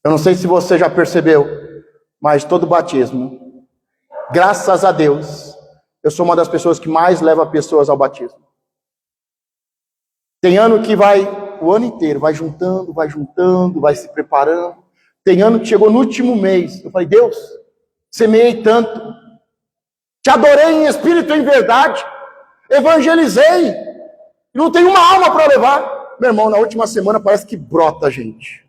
Eu não sei se você já percebeu, mas todo batismo, graças a Deus, eu sou uma das pessoas que mais leva pessoas ao batismo. Tem ano que vai, o ano inteiro, vai juntando, vai se preparando. Tem ano que chegou no último mês, eu falei, Deus, semeei tanto, te adorei em espírito e em verdade, evangelizei, não tem uma alma para levar. Meu irmão, na última semana parece que brota gente.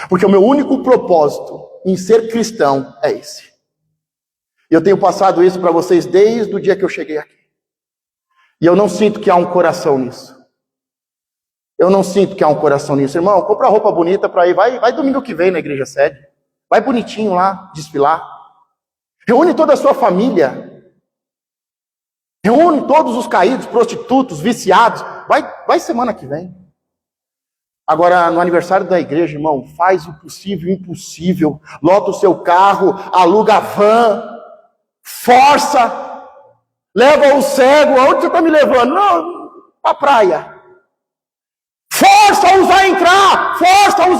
Porque o meu único propósito em ser cristão é esse. E eu tenho passado isso para vocês desde o dia que eu cheguei aqui. E eu não sinto que há um coração nisso. Irmão, compra roupa bonita para ir. Vai domingo que vem na igreja sede. Vai bonitinho lá, desfilar. Reúne toda a sua família. Reúne todos os caídos, prostitutos, viciados. Vai semana que vem. Agora, no aniversário da igreja, irmão, faz o possível e o impossível. Lota o seu carro, aluga a van, força, leva o cego. Aonde você está me levando? Não, para a praia. Força-os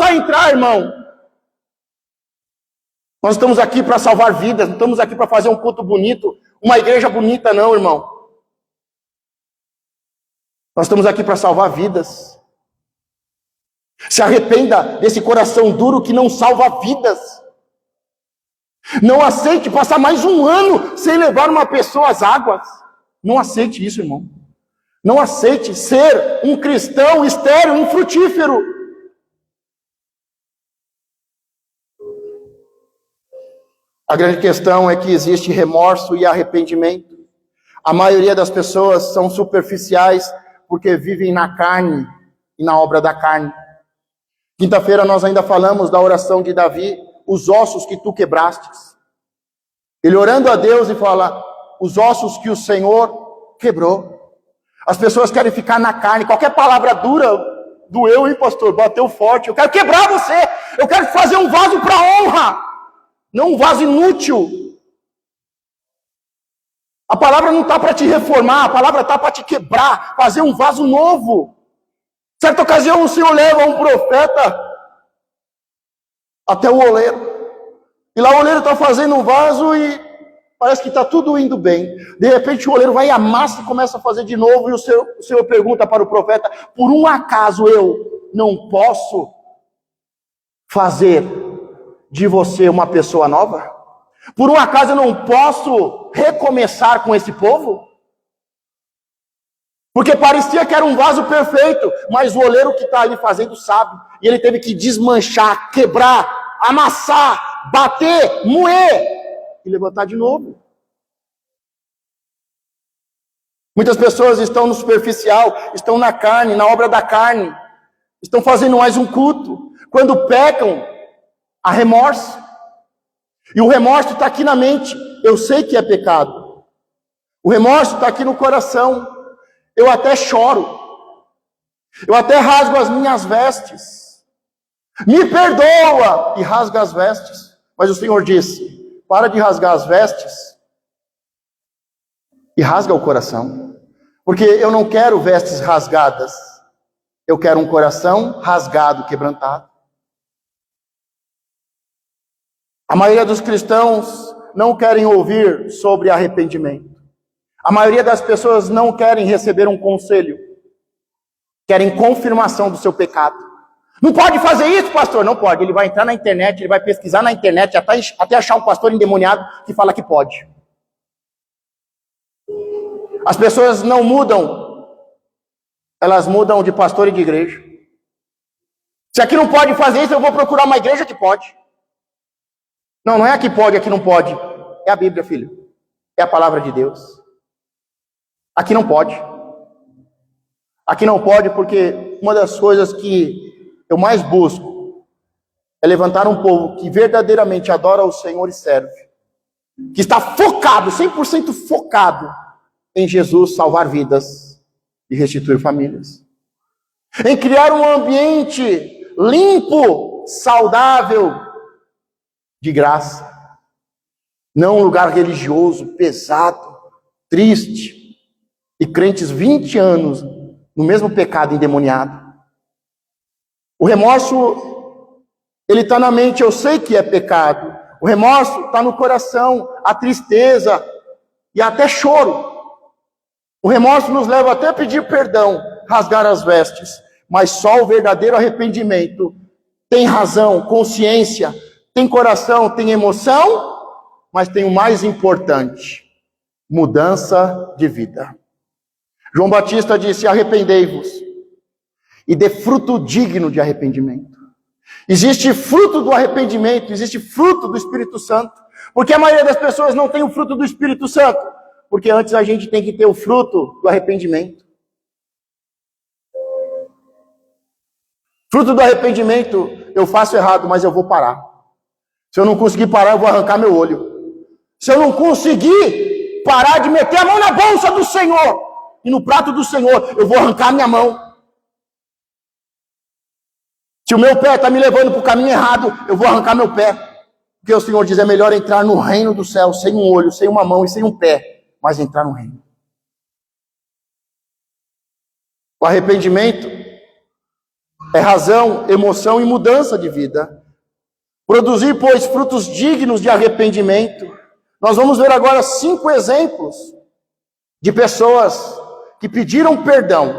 a entrar, irmão. Nós estamos aqui para salvar vidas, não estamos aqui para fazer um culto bonito, uma igreja bonita, não, irmão. Nós estamos aqui para salvar vidas. Se arrependa desse coração duro que não salva vidas. Não aceite passar mais um ano sem levar uma pessoa às águas. Não aceite isso, irmão. Não aceite ser um cristão estéril, infrutífero. A grande questão é que existe remorso e arrependimento. A maioria das pessoas são superficiais porque vivem na carne e na obra da carne. Quinta-feira nós ainda falamos da oração de Davi, os ossos que tu quebrastes. Ele orando a Deus e fala, os ossos que o Senhor quebrou. As pessoas querem ficar na carne, qualquer palavra dura, doeu, hein, pastor? Bateu forte. Eu quero quebrar você, eu quero fazer um vaso para honra, não um vaso inútil. A palavra não está para te reformar, a palavra está para te quebrar, fazer um vaso novo. Certa ocasião o Senhor leva um profeta até o oleiro. E lá o oleiro está fazendo um vaso e parece que está tudo indo bem. De repente o oleiro vai e amassa e começa a fazer de novo. E o Senhor pergunta para o profeta, por um acaso eu não posso fazer de você uma pessoa nova? Por um acaso eu não posso recomeçar com esse povo? Porque parecia que era um vaso perfeito, mas o oleiro que está ali fazendo sabe. E ele teve que desmanchar, quebrar, amassar, bater, moer e levantar de novo. Muitas pessoas estão no superficial, estão na carne, na obra da carne. Estão fazendo mais um culto. Quando pecam, há remorso. E o remorso está aqui na mente. Eu sei que é pecado. O remorso está aqui no coração. Eu até choro. Eu até rasgo as minhas vestes. Me perdoa! E rasga as vestes. Mas o Senhor disse, para de rasgar as vestes e rasga o coração. Porque eu não quero vestes rasgadas. Eu quero um coração rasgado, quebrantado. A maioria dos cristãos não querem ouvir sobre arrependimento. A maioria das pessoas não querem receber um conselho. Querem confirmação do seu pecado. Não pode fazer isso, pastor? Não pode. Ele vai entrar na internet, ele vai pesquisar na internet, até achar um pastor endemoniado que fala que pode. As pessoas não mudam. Elas mudam de pastor e de igreja. Se aqui não pode fazer isso, eu vou procurar uma igreja que pode. Não, não é aqui pode, aqui não pode. É a Bíblia, filho. É a palavra de Deus. Aqui não pode. Aqui não pode porque uma das coisas que eu mais busco é levantar um povo que verdadeiramente adora o Senhor e serve. Que está focado, 100% focado em Jesus salvar vidas e restituir famílias. Em criar um ambiente limpo, saudável, de graça. Não um lugar religioso, pesado, triste. E crentes 20 anos no mesmo pecado endemoniado. O remorso, ele está na mente, eu sei que é pecado. O remorso está no coração, a tristeza e até choro. O remorso nos leva até a pedir perdão, rasgar as vestes. Mas só o verdadeiro arrependimento tem razão, consciência, tem coração, tem emoção, mas tem o mais importante, mudança de vida. João Batista disse, arrependei-vos e dê fruto digno de arrependimento. Existe fruto do arrependimento, existe fruto do Espírito Santo. Porque a maioria das pessoas não tem o fruto do Espírito Santo. Porque antes a gente tem que ter o fruto do arrependimento. Fruto do arrependimento, eu faço errado, mas eu vou parar. Se eu não conseguir parar, eu vou arrancar meu olho. Se eu não conseguir parar de meter a mão na bolsa do Senhor e no prato do Senhor, eu vou arrancar minha mão. Se o meu pé está me levando para o caminho errado, eu vou arrancar meu pé. Porque o Senhor diz, é melhor entrar no reino do céu sem um olho, sem uma mão e sem um pé, mas entrar no reino. O arrependimento é razão, emoção e mudança de vida. Produzir, pois, frutos dignos de arrependimento. Nós vamos ver agora 5 exemplos de pessoas que pediram perdão,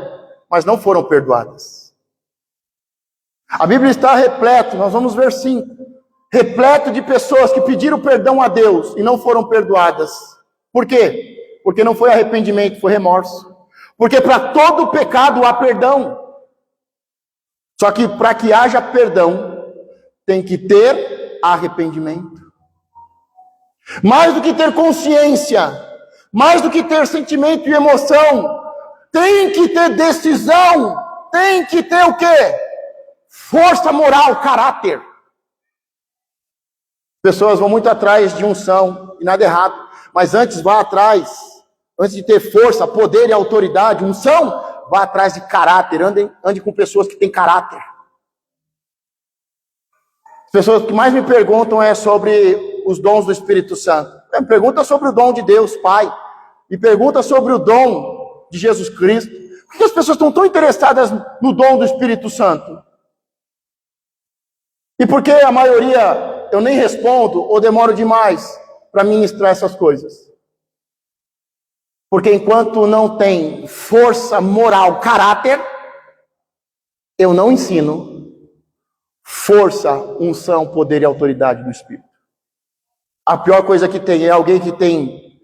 mas não foram perdoadas. A Bíblia está repleta, nós vamos ver 5, repleto de pessoas que pediram perdão a Deus e não foram perdoadas. Por quê? Porque não foi arrependimento, foi remorso. Porque para todo pecado há perdão. Só que para que haja perdão, tem que ter arrependimento. Mais do que ter consciência, mais do que ter sentimento e emoção, tem que ter decisão, tem que ter o quê? Força moral, caráter. Pessoas vão muito atrás de unção, e nada errado, mas antes vá atrás, antes de ter força, poder e autoridade, unção, vá atrás de caráter, ande com pessoas que têm caráter. As pessoas que mais me perguntam é sobre os dons do Espírito Santo. Me pergunta sobre o dom de Deus, Pai. Me pergunta sobre o dom de Jesus Cristo. Por que as pessoas estão tão interessadas no dom do Espírito Santo? E por que a maioria eu nem respondo ou demoro demais para ministrar essas coisas? Porque enquanto não tem força moral, caráter, eu não ensino força, unção, poder e autoridade do Espírito. A pior coisa que tem é alguém que tem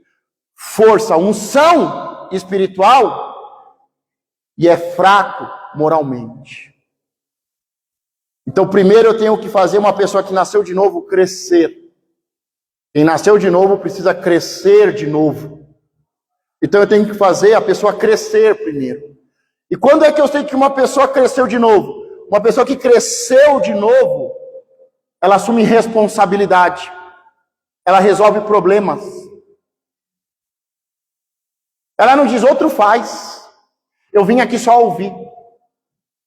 força, unção espiritual e é fraco moralmente. Então, primeiro eu tenho que fazer uma pessoa que nasceu de novo crescer. Quem nasceu de novo precisa crescer de novo. Então eu tenho que fazer a pessoa crescer primeiro. E quando é que eu sei que uma pessoa cresceu de novo? Uma pessoa que cresceu de novo, ela assume responsabilidade. Ela resolve problemas. Ela não diz, outro faz. Eu vim aqui só ouvir.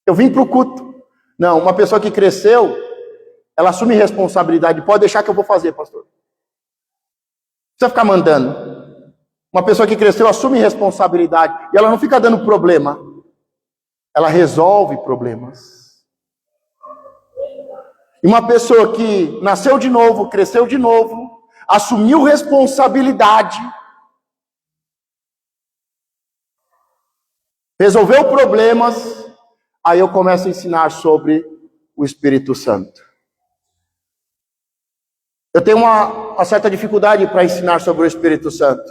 Eu vim para o culto. Não, uma pessoa que cresceu, ela assume responsabilidade. Pode deixar que eu vou fazer, pastor. Não precisa ficar mandando. Uma pessoa que cresceu assume responsabilidade. E ela não fica dando problema. Ela resolve problemas. E uma pessoa que nasceu de novo, cresceu de novo, assumiu responsabilidade, resolveu problemas, aí eu começo a ensinar sobre o Espírito Santo. Eu tenho uma certa dificuldade para ensinar sobre o Espírito Santo,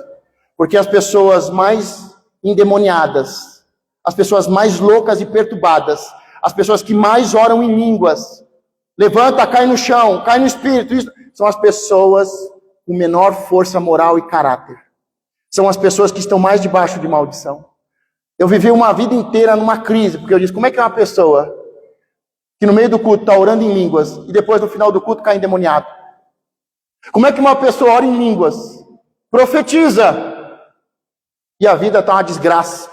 porque as pessoas mais endemoniadas, as pessoas mais loucas e perturbadas, as pessoas que mais oram em línguas, levanta, cai no chão, cai no Espírito, isso, são as pessoas com menor força moral e caráter. São as pessoas que estão mais debaixo de maldição. Eu vivi uma vida inteira numa crise, porque eu disse, como é que é uma pessoa que no meio do culto está orando em línguas e depois no final do culto cai endemoniado? Como é que uma pessoa ora em línguas, profetiza e a vida está uma desgraça?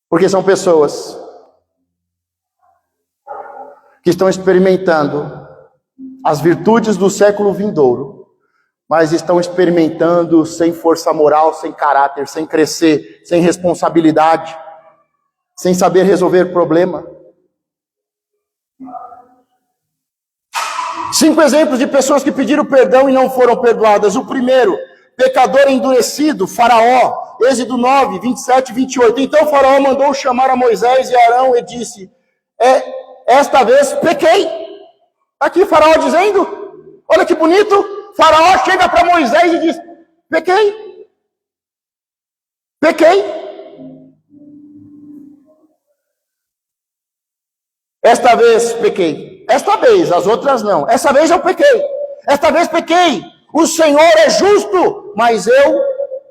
Porque são pessoas que estão experimentando as virtudes do século vindouro, mas estão experimentando sem força moral, sem caráter, sem crescer, sem responsabilidade, sem saber resolver problema. 5 exemplos de pessoas que pediram perdão e não foram perdoadas. O primeiro, pecador endurecido, Faraó, Êxodo 9, 27 e 28. Então Faraó mandou chamar a Moisés e Arão e disse, esta vez pequei. Aqui Faraó dizendo, olha que bonito, Faraó chega para Moisés e diz, pequei. Esta vez pequei. Esta vez, as outras não. Esta vez eu pequei. Esta vez pequei. O Senhor é justo, mas eu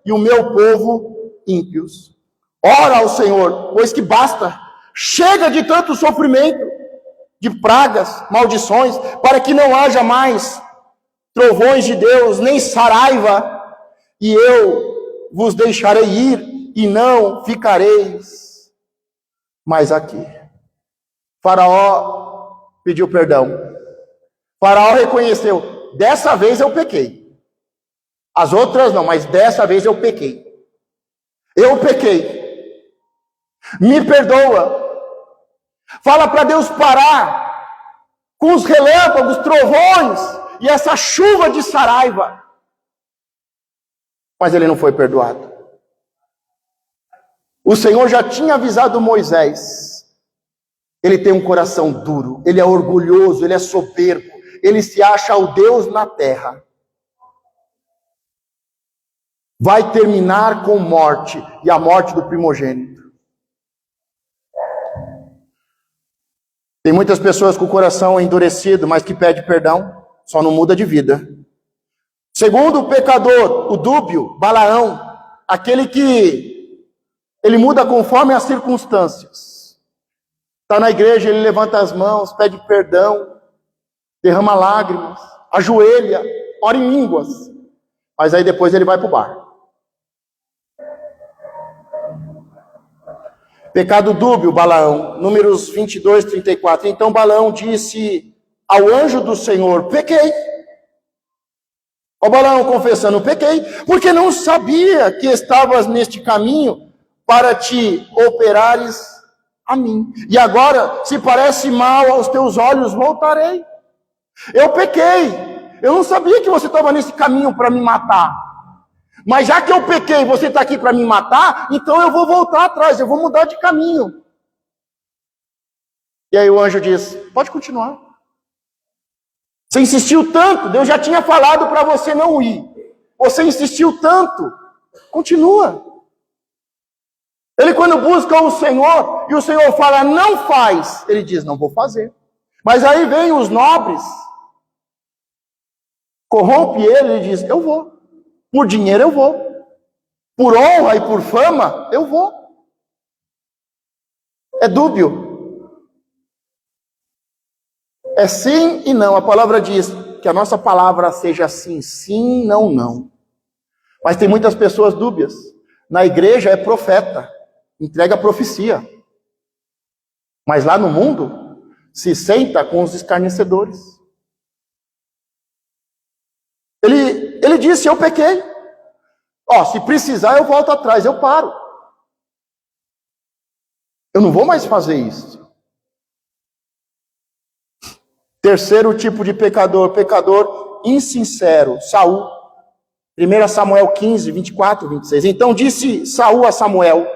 e o meu povo ímpios. Ora ao Senhor, pois que basta. Chega de tanto sofrimento, de pragas, maldições, para que não haja mais trovões de Deus, nem saraiva, e eu vos deixarei ir, e não ficareis mais aqui. Faraó pediu perdão. Faraó reconheceu, dessa vez eu pequei. As outras não, mas dessa vez eu pequei. Eu pequei. Me perdoa. Fala para Deus parar com os relâmpagos, trovões e essa chuva de saraiva. Mas ele não foi perdoado. O Senhor já tinha avisado Moisés. Ele tem um coração duro, ele é orgulhoso, ele é soberbo, ele se acha o Deus na terra. vai terminar com morte, e a morte do primogênito. Tem muitas pessoas com o coração endurecido, mas que pedem perdão, só não muda de vida. Segundo o pecador, o dúbio, Balaão, aquele que ele muda conforme as circunstâncias. Está na igreja, ele levanta as mãos, pede perdão, derrama lágrimas, ajoelha, ora em línguas, mas aí depois ele vai para o bar. Pecado dúbio, Balaão, Números 22, 34. Então Balaão disse ao anjo do Senhor: pequei. Ó Balaão confessando: pequei, porque não sabia que estavas neste caminho para te operares a mim. E agora, se parece mal aos teus olhos, voltarei. Eu pequei, eu não sabia que você estava nesse caminho para me matar. Mas já que eu pequei, você está aqui para me matar, então eu vou voltar atrás, eu vou mudar de caminho. E aí o anjo diz: pode continuar. Você insistiu tanto, Deus já tinha falado para você não ir. Você insistiu tanto, continua. Ele, quando busca o Senhor, e o Senhor fala, não faz, ele diz, não vou fazer. Mas aí vem os nobres, corrompe ele e diz, eu vou. Por dinheiro eu vou. Por honra e por fama, eu vou. É dúbio. É sim e não. A palavra diz que a nossa palavra seja sim, sim, não, não. Mas tem muitas pessoas dúbias. Na igreja é profeta, entrega a profecia. Mas lá no mundo, se senta com os escarnecedores. Ele disse, eu pequei. Se precisar eu volto atrás, eu paro. Eu não vou mais fazer isso. Terceiro tipo de pecador, pecador insincero, Saul. 1 Samuel 15, 24, 26. Então disse Saul a Samuel,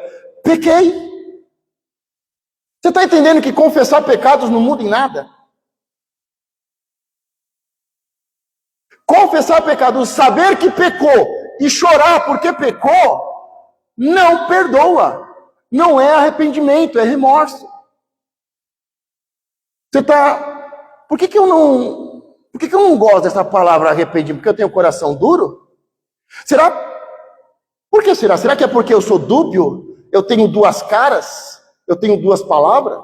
pequei. Você está entendendo que confessar pecados não muda em nada? Confessar pecados, saber que pecou e chorar porque pecou, não perdoa. Não é arrependimento, é remorso. Você está... Por que eu não gosto dessa palavra arrependimento? Porque eu tenho o coração duro? Será? Por que será? Será que é porque eu sou dúbio? Eu tenho duas caras? Eu tenho duas palavras?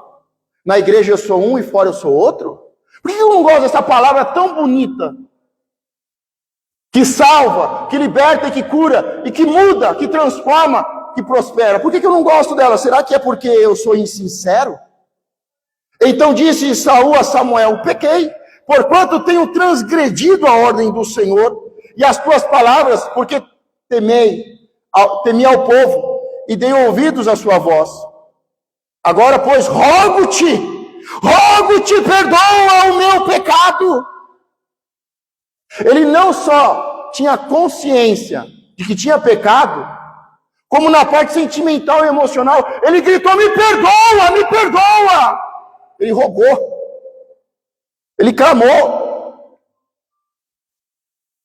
Na igreja eu sou um e fora eu sou outro? Por que eu não gosto dessa palavra tão bonita? Que salva, que liberta e que cura, e que muda, que transforma, que prospera. Por que eu não gosto dela? Será que é porque eu sou insincero? Então disse Saul a Samuel, pequei, porquanto tenho transgredido a ordem do Senhor, e as tuas palavras, porque temi ao povo, e dei ouvidos à sua voz. Agora, pois, rogo-te, perdoa o meu pecado. Ele não só tinha consciência de que tinha pecado, como na parte sentimental e emocional, ele gritou, me perdoa, me perdoa. Ele rogou, ele clamou.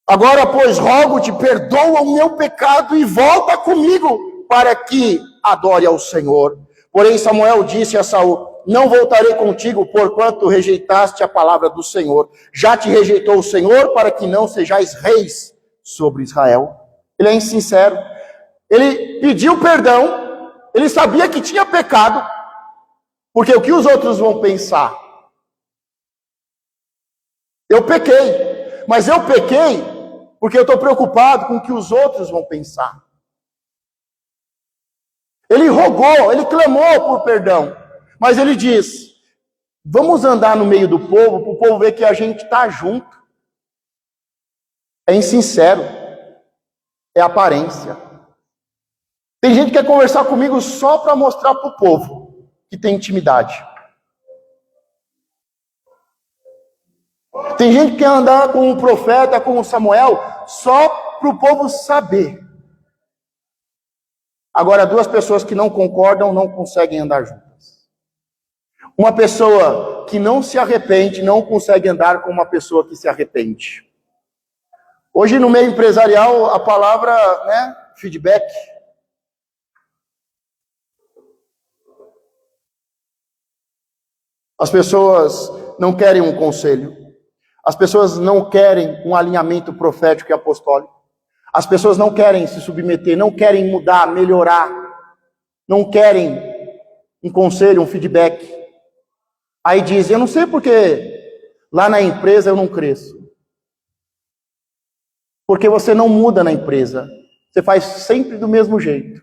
Agora, pois, rogo-te, perdoa o meu pecado e volta comigo, para que adore ao Senhor. Porém, Samuel disse a Saul, não voltarei contigo, porquanto rejeitaste a palavra do Senhor. Já te rejeitou o Senhor, para que não sejais reis sobre Israel. Ele é insincero. Ele pediu perdão, ele sabia que tinha pecado, porque o que os outros vão pensar? Eu pequei, mas eu pequei porque eu estou preocupado com o que os outros vão pensar. Ele rogou, ele clamou por perdão, mas ele diz, vamos andar no meio do povo, para o povo ver que a gente está junto. É insincero, é aparência. Tem gente que quer conversar comigo só para mostrar para o povo que tem intimidade. Tem gente que quer andar com um profeta, com o Samuel, só para o povo saber. Agora, duas pessoas que não concordam não conseguem andar juntas. Uma pessoa que não se arrepende não consegue andar com uma pessoa que se arrepende. Hoje no meio empresarial a palavra, feedback. As pessoas não querem um conselho. As pessoas não querem um alinhamento profético e apostólico. As pessoas não querem se submeter, não querem mudar, melhorar. Não querem um conselho, um feedback. Aí dizem, eu não sei porque lá na empresa eu não cresço. Porque você não muda na empresa. Você faz sempre do mesmo jeito.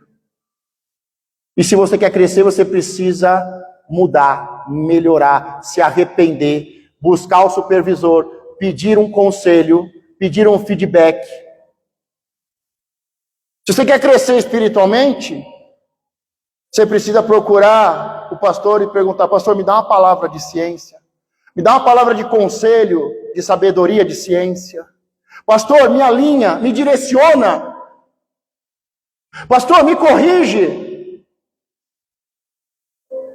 E se você quer crescer, você precisa mudar, melhorar, se arrepender, buscar o supervisor, pedir um conselho, pedir um feedback. Se você quer crescer espiritualmente, você precisa procurar o pastor e perguntar, pastor, me dá uma palavra de ciência, me dá uma palavra de conselho, de sabedoria, de ciência. Pastor, me alinha, me direciona. Pastor, me corrige.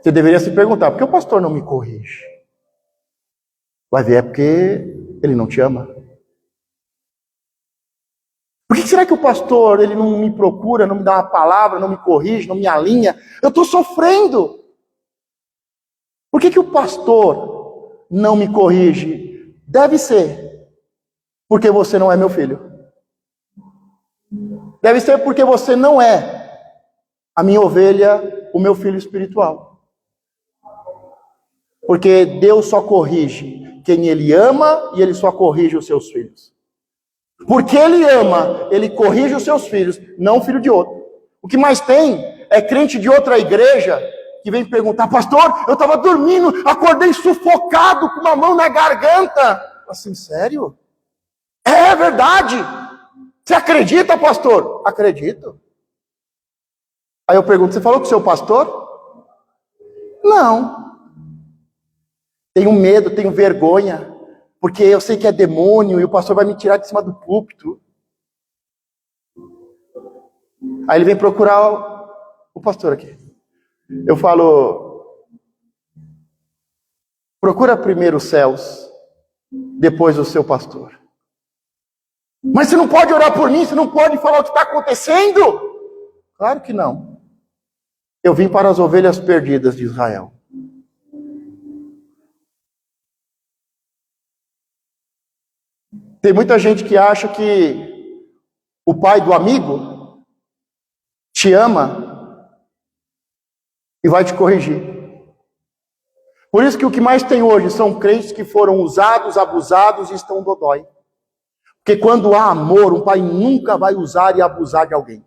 Você deveria se perguntar, por que o pastor não me corrige? Vai ver, é porque ele não te ama. Por que será que o pastor, ele não me procura, não me dá uma palavra, não me corrige, não me alinha? Eu estou sofrendo. Por que o pastor não me corrige? Deve ser porque você não é meu filho. Deve ser porque você não é a minha ovelha, o meu filho espiritual. Porque Deus só corrige quem Ele ama e Ele só corrige os seus filhos. Porque Ele ama, Ele corrige os seus filhos, não o filho de outro. O que mais tem é crente de outra igreja que vem perguntar, pastor, eu estava dormindo, acordei sufocado com uma mão na garganta. Assim, sério? É verdade. Você acredita, pastor? Acredito. Aí eu pergunto, você falou com o seu pastor? Não. Tenho medo, tenho vergonha, porque eu sei que é demônio e o pastor vai me tirar de cima do púlpito. Aí ele vem procurar o pastor aqui. Eu falo, procura primeiro os céus, depois o seu pastor. Mas você não pode orar por mim, você não pode falar o que está acontecendo? Claro que não. Eu vim para as ovelhas perdidas de Israel. Tem muita gente que acha que o pai do amigo te ama e vai te corrigir. Por isso que o que mais tem hoje são crentes que foram usados, abusados e estão dodói. Porque quando há amor, um pai nunca vai usar e abusar de alguém.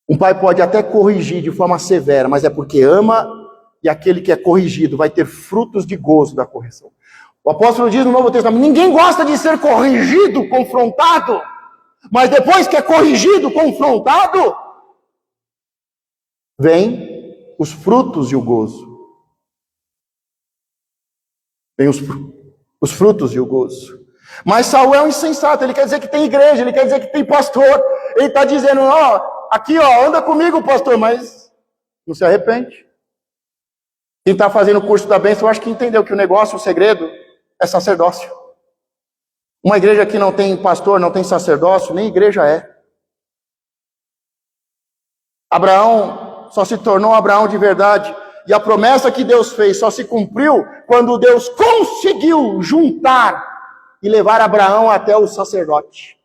Um pai pode até corrigir de forma severa, mas é porque ama e aquele que é corrigido vai ter frutos de gozo da correção. O apóstolo diz no Novo Testamento, ninguém gosta de ser corrigido, confrontado, mas depois que é corrigido, confrontado, vem os frutos e o gozo. Vem os frutos e o gozo. Mas Saul é um insensato, ele quer dizer que tem igreja, ele quer dizer que tem pastor, ele está dizendo, aqui anda comigo pastor, mas não se arrepende. Quem está fazendo o curso da bênção, eu acho que entendeu que o negócio, o segredo, é sacerdócio. Uma igreja que não tem pastor, não tem sacerdócio, nem igreja é. Abraão só se tornou Abraão de verdade, e a promessa que Deus fez só se cumpriu quando Deus conseguiu juntar e levar Abraão até o sacerdote.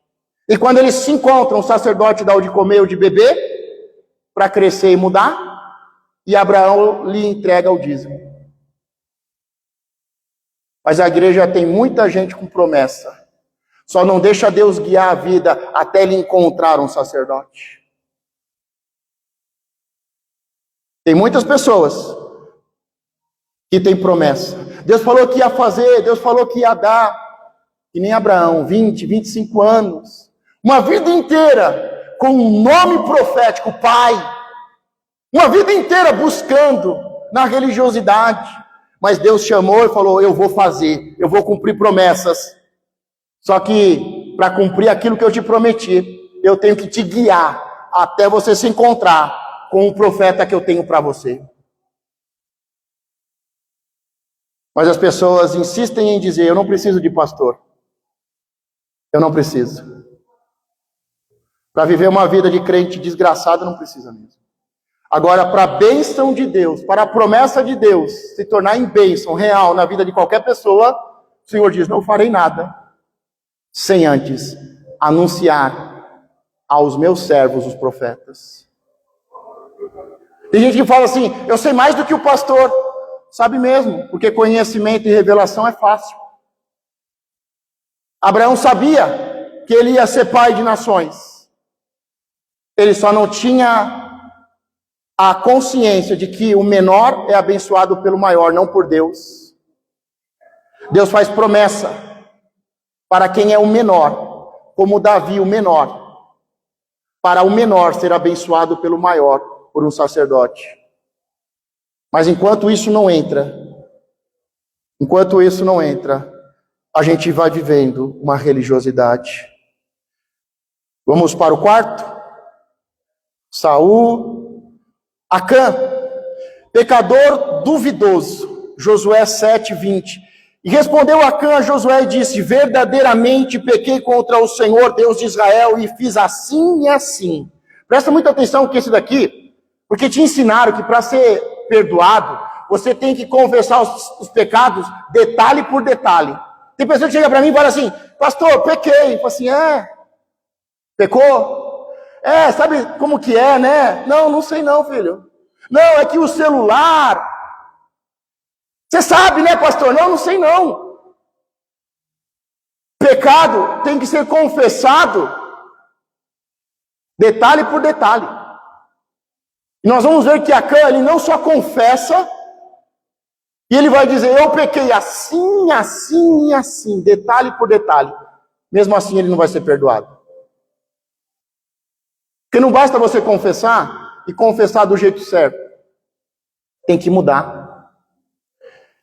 E quando eles se encontram, o sacerdote dá o de comer ou de beber, para crescer e mudar, e Abraão lhe entrega o dízimo. Mas a igreja tem muita gente com promessa, só não deixa Deus guiar a vida até ele encontrar um sacerdote. Tem muitas pessoas que têm promessa. Deus falou que ia fazer, Deus falou que ia dar. Que nem Abraão, 20, 25 anos. Uma vida inteira com um nome profético, pai. Uma vida inteira buscando na religiosidade. Mas Deus chamou e falou, eu vou fazer, eu vou cumprir promessas. Só que para cumprir aquilo que eu te prometi, eu tenho que te guiar até você se encontrar com o profeta que eu tenho para você. Mas as pessoas insistem em dizer, eu não preciso de pastor. Eu não preciso. Para viver uma vida de crente desgraçado, não precisa mesmo. Agora, para a bênção de Deus, para a promessa de Deus se tornar em bênção real na vida de qualquer pessoa, o Senhor diz, não farei nada sem antes anunciar aos meus servos, os profetas. Tem gente que fala assim, eu sei mais do que o pastor. Sabe mesmo, porque conhecimento e revelação é fácil. Abraão sabia que ele ia ser pai de nações. Ele só não tinha a consciência de que o menor é abençoado pelo maior, não por Deus. Deus faz promessa para quem é o menor, como Davi, o menor, para o menor ser abençoado pelo maior, por um sacerdote. Mas enquanto isso não entra, a gente vai vivendo uma religiosidade. Vamos para o quarto? Saul, Acã, pecador duvidoso, Josué 7:20. E respondeu Acã a Josué e disse, verdadeiramente pequei contra o Senhor, Deus de Israel, e fiz assim e assim. Presta muita atenção que esse daqui, porque te ensinaram que para ser perdoado, você tem que confessar os pecados detalhe por detalhe. Tem pessoa que chega para mim e fala assim, pastor, pequei. Eu falo assim, pecou? Sabe como que é, né? Não sei não, filho. Não, é que o celular... Você sabe, né, pastor? Não sei não. Pecado tem que ser confessado detalhe por detalhe. E nós vamos ver que Acã, ele não só confessa, e ele vai dizer, eu pequei assim, assim e assim, detalhe por detalhe. Mesmo assim ele não vai ser perdoado. Porque não basta você confessar e confessar do jeito certo. Tem que mudar.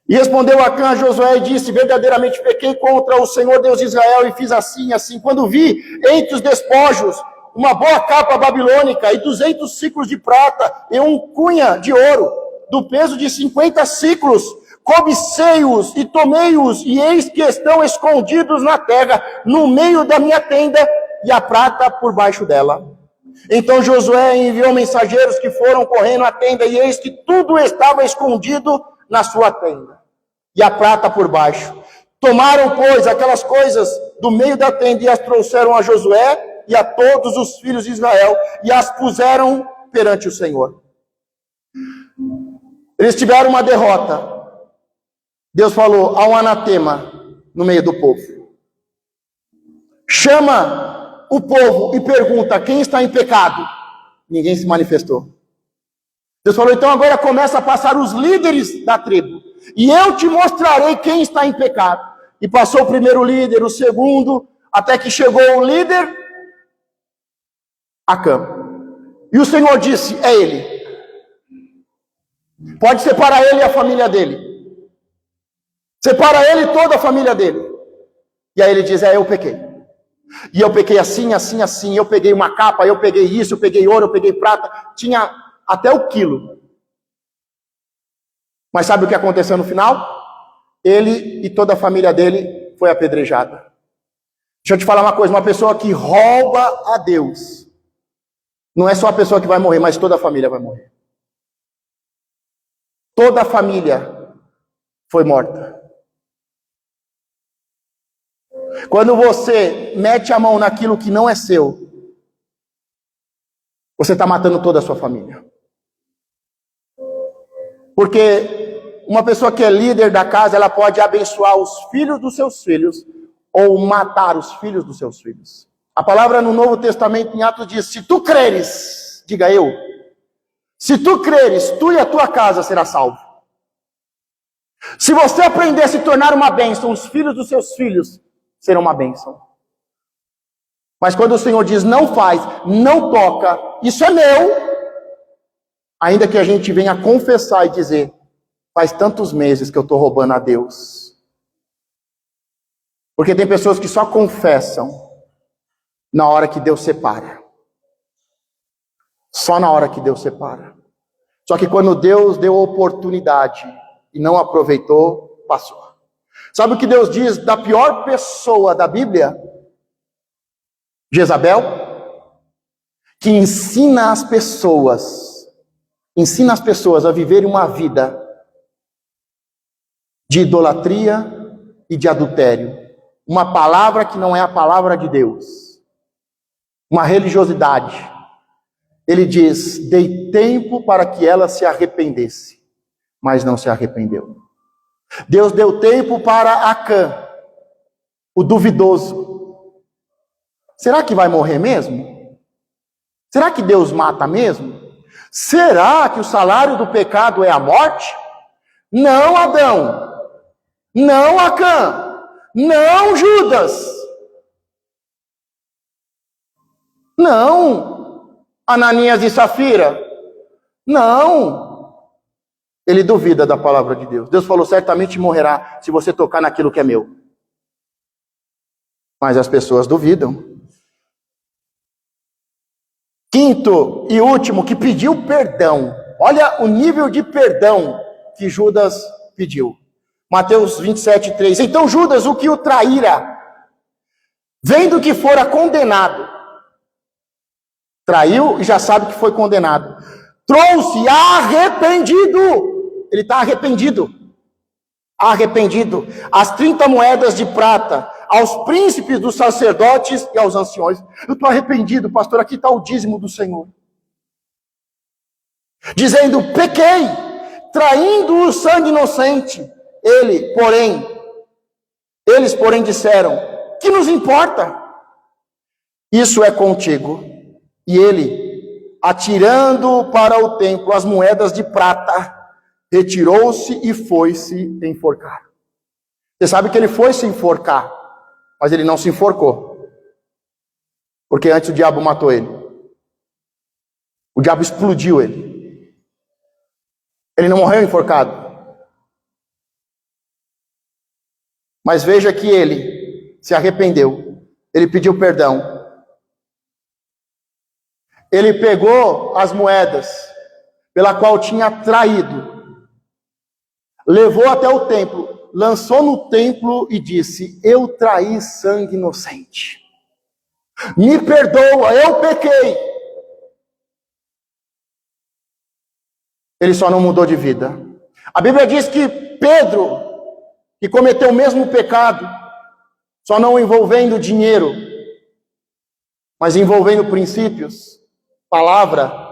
E respondeu Acã a Josué e disse, verdadeiramente pequei contra o Senhor Deus de Israel e fiz assim e assim. Quando vi entre os despojos uma boa capa babilônica e 200 ciclos de prata e um cunha de ouro, do peso de 50 ciclos, cobicei-os e tomei-os, e eis que estão escondidos na terra, no meio da minha tenda, e a prata por baixo dela. Então Josué enviou mensageiros que foram correndo à tenda, e eis que tudo estava escondido na sua tenda, e a prata por baixo. Tomaram, pois, aquelas coisas do meio da tenda, e as trouxeram a Josué, e a todos os filhos de Israel, e as puseram perante o Senhor. Eles tiveram uma derrota. Deus falou, há um anatema no meio do povo. Chama o povo e pergunta, quem está em pecado? Ninguém se manifestou. Deus falou, então agora começa a passar os líderes da tribo, e eu te mostrarei quem está em pecado. E passou o primeiro líder, o segundo, até que chegou o líder, Acã. E o Senhor disse, é ele. Pode separar ele e a família dele. Separa ele e toda a família dele. E aí ele diz, eu pequei. E eu pequei assim, assim, assim. Eu peguei uma capa, eu peguei isso, eu peguei ouro, eu peguei prata. Tinha até o quilo. Mas sabe o que aconteceu no final? Ele e toda a família dele foi apedrejada. Deixa eu te falar uma coisa, uma pessoa que rouba a Deus, não é só a pessoa que vai morrer, mas toda a família vai morrer. Toda a família foi morta. Quando você mete a mão naquilo que não é seu, você está matando toda a sua família. Porque uma pessoa que é líder da casa, ela pode abençoar os filhos dos seus filhos, ou matar os filhos dos seus filhos. A palavra no Novo Testamento, em Atos, diz, se tu creres, diga eu, se tu creres, tu e a tua casa será salvo. Se você aprender a se tornar uma bênção, os filhos dos seus filhos serão uma bênção. Mas quando o Senhor diz, não faz, não toca, isso é meu, ainda que a gente venha confessar e dizer, faz tantos meses que eu estou roubando a Deus. Porque tem pessoas que só confessam na hora que Deus separa. Só na hora que Deus separa. Só que quando Deus deu a oportunidade e não aproveitou, passou. Sabe o que Deus diz da pior pessoa da Bíblia? Jezabel, que ensina as pessoas a viverem uma vida de idolatria e de adultério. Uma palavra que não é a palavra de Deus. Uma religiosidade. Ele diz: dei tempo para que ela se arrependesse, mas não se arrependeu. Deus deu tempo para Acã, o duvidoso. Será que vai morrer mesmo? Será que Deus mata mesmo? Será que o salário do pecado é a morte? Não, Adão. Não, Acã. Não, Judas. Não, Ananias e Safira. Não. Ele duvida da palavra de Deus. Deus falou: certamente morrerá se você tocar naquilo que é meu. Mas as pessoas duvidam. Quinto e último, que pediu perdão. Olha o nível de perdão que Judas pediu. Mateus 27:3. Então Judas, o que o traíra, vendo que fora condenado, traiu e já sabe que foi condenado, trouxe arrependido. Ele está arrependido. Arrependido. As 30 moedas de prata aos príncipes dos sacerdotes e aos anciões. Eu estou arrependido, pastor, aqui está o dízimo do Senhor. Dizendo: pequei, traindo o sangue inocente. Eles, porém, disseram: que nos importa? Isso é contigo. E ele, atirando para o templo as moedas de prata, retirou-se e foi-se enforcar. Você sabe que ele foi se enforcar, mas ele não se enforcou. Porque antes o diabo matou ele. O diabo explodiu ele. Ele não morreu enforcado. Mas veja que ele se arrependeu. Ele pediu perdão. Ele pegou as moedas pela qual tinha traído, levou até o templo, lançou no templo e disse: eu traí sangue inocente. Me perdoa, eu pequei. Ele só não mudou de vida. A Bíblia diz que Pedro, que cometeu o mesmo pecado, só não envolvendo dinheiro, mas envolvendo princípios, palavra.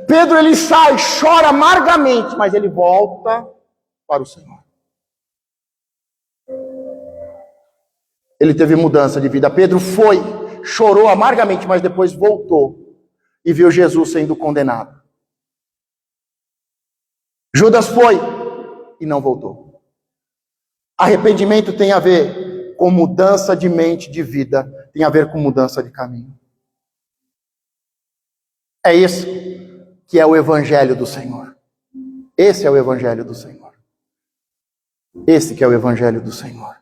Pedro, ele sai, chora amargamente, mas ele volta para o Senhor. Ele teve mudança de vida. Pedro foi, chorou amargamente, mas depois voltou e viu Jesus sendo condenado. Judas foi e não voltou. Arrependimento tem a ver com mudança de mente, de vida, tem a ver com mudança de caminho. É isso que é o Evangelho do Senhor. Esse é o Evangelho do Senhor. Esse que é o Evangelho do Senhor.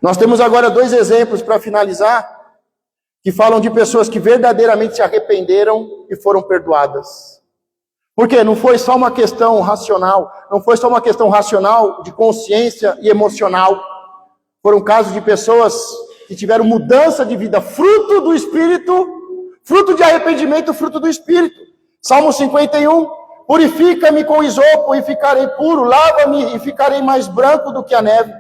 Nós temos agora 2 exemplos para finalizar, que falam de pessoas que verdadeiramente se arrependeram e foram perdoadas. Por quê? Não foi só uma questão racional, não foi só uma questão racional de consciência e emocional. Foram casos de pessoas que tiveram mudança de vida, fruto do Espírito, fruto de arrependimento, fruto do Espírito. Salmo 51, purifica-me com isopo e ficarei puro, lava-me e ficarei mais branco do que a neve.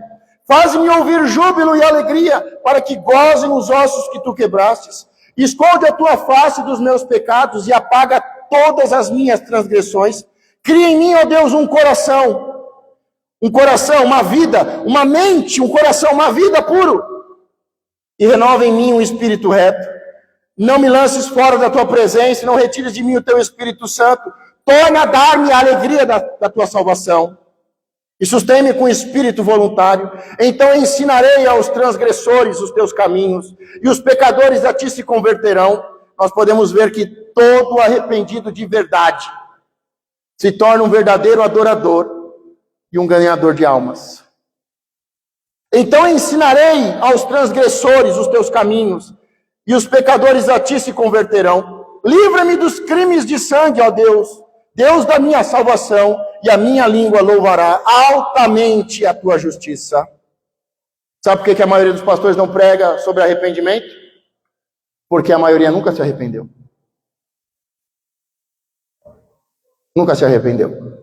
Faz-me ouvir júbilo e alegria, para que gozem os ossos que tu quebrastes. Esconde a tua face dos meus pecados e apaga todas as minhas transgressões. Cria em mim, ó Deus, um coração, uma vida, uma mente, um coração, uma vida puro. E renova em mim um espírito reto. Não me lances fora da tua presença, não retires de mim o teu Espírito Santo. Torna a dar-me a alegria da tua salvação. E sustém-me com espírito voluntário. Então ensinarei aos transgressores os teus caminhos, e os pecadores a ti se converterão. Nós podemos ver que todo arrependido de verdade se torna um verdadeiro adorador e um ganhador de almas. Então ensinarei aos transgressores os teus caminhos, e os pecadores a ti se converterão. Livra-me dos crimes de sangue, ó Deus, Deus da minha salvação, e a minha língua louvará altamente a tua justiça. Sabe por que a maioria dos pastores não prega sobre arrependimento? Porque a maioria nunca se arrependeu. Nunca se arrependeu.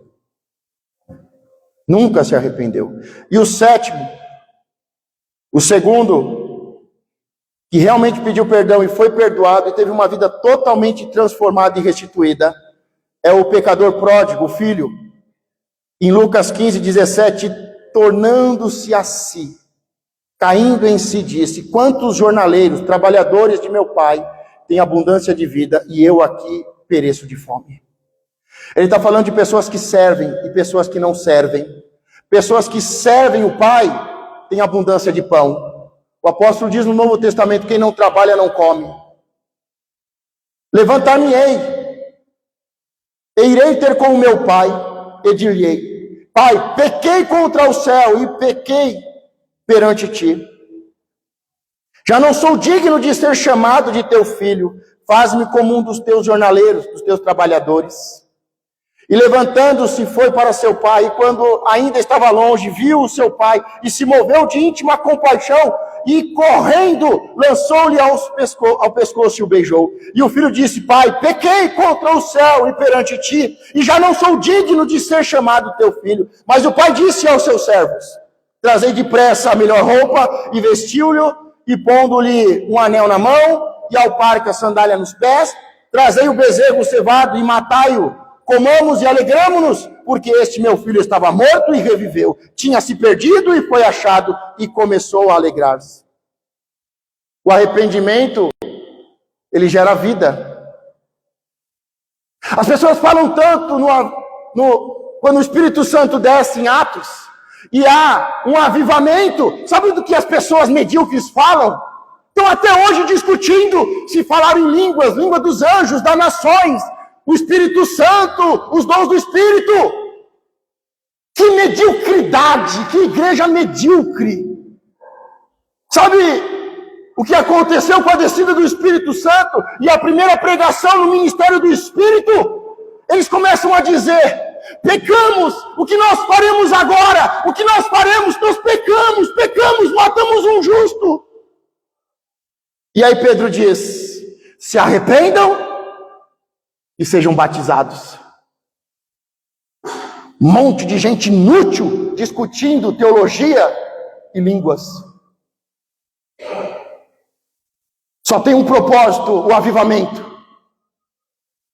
Nunca se arrependeu. E o sétimo, o segundo, que realmente pediu perdão e foi perdoado e teve uma vida totalmente transformada e restituída, é o pecador pródigo, o filho. Em Lucas 15:17, tornando-se a si, caindo em si, disse: quantos jornaleiros, trabalhadores de meu pai, têm abundância de vida e eu aqui pereço de fome. Ele está falando de pessoas que servem e pessoas que não servem. Pessoas que servem o pai têm abundância de pão. O apóstolo diz no Novo Testamento: quem não trabalha não come. Levantar-me-ei, e irei ter com o meu pai, e dir-lhe: pai, pequei contra o céu e pequei perante ti. Já não sou digno de ser chamado de teu filho. Faz-me como um dos teus jornaleiros, dos teus trabalhadores. E levantando-se foi para seu pai, e quando ainda estava longe, viu o seu pai, e se moveu de íntima compaixão, e correndo, lançou-lhe ao pescoço e o beijou. E o filho disse: pai, pequei contra o céu e perante ti, e já não sou digno de ser chamado teu filho. Mas o pai disse aos seus servos: trazei depressa a melhor roupa, e vestiu-lhe, e pondo-lhe um anel na mão, e ao parque a sandália nos pés, trazei o bezerro cevado, e matai-o. Comamos e alegramo-nos, porque este meu filho estava morto e reviveu. Tinha se perdido e foi achado, e começou a alegrar-se. O arrependimento, ele gera vida. As pessoas falam tanto quando o Espírito Santo desce em Atos, e há um avivamento. Sabe do que as pessoas medíocres falam? Estão até hoje discutindo se falaram em línguas, língua dos anjos, das nações, o Espírito Santo, os dons do Espírito. Que mediocridade, que igreja medíocre. Sabe o que aconteceu com a descida do Espírito Santo e a primeira pregação no ministério do Espírito? Eles começam a dizer: pecamos, o que nós faremos agora? O que nós faremos? Nós pecamos, matamos um justo. E aí Pedro diz: se arrependam e sejam batizados. Um monte de gente inútil discutindo teologia e línguas. Só tem um propósito: o avivamento.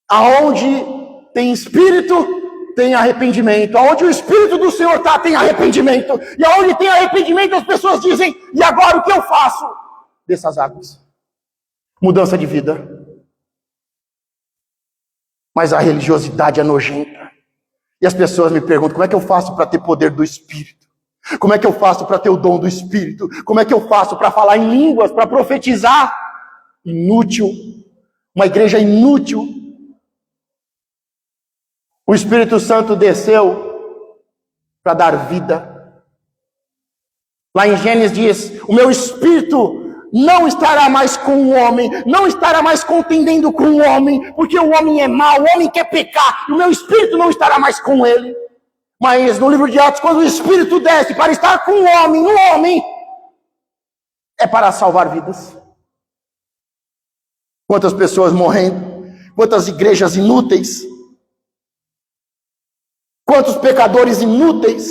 Aonde tem espírito, tem arrependimento. Aonde o Espírito do Senhor está, tem arrependimento. E aonde tem arrependimento, as pessoas dizem: e agora o que eu faço? Dessas águas. Mudança de vida. Mas a religiosidade é nojenta. E as pessoas me perguntam: como é que eu faço para ter poder do Espírito? Como é que eu faço para ter o dom do Espírito? Como é que eu faço para falar em línguas, para profetizar? Inútil. Uma igreja inútil. O Espírito Santo desceu para dar vida. Lá em Gênesis diz: o meu Espírito não estará mais com o homem, não estará mais contendendo com o homem, porque o homem é mau, o homem quer pecar, e o meu Espírito não estará mais com ele. Mas no livro de Atos, quando o Espírito desce para estar com o homem, no homem, é para salvar vidas. Quantas pessoas morrendo, quantas igrejas inúteis, quantos pecadores inúteis,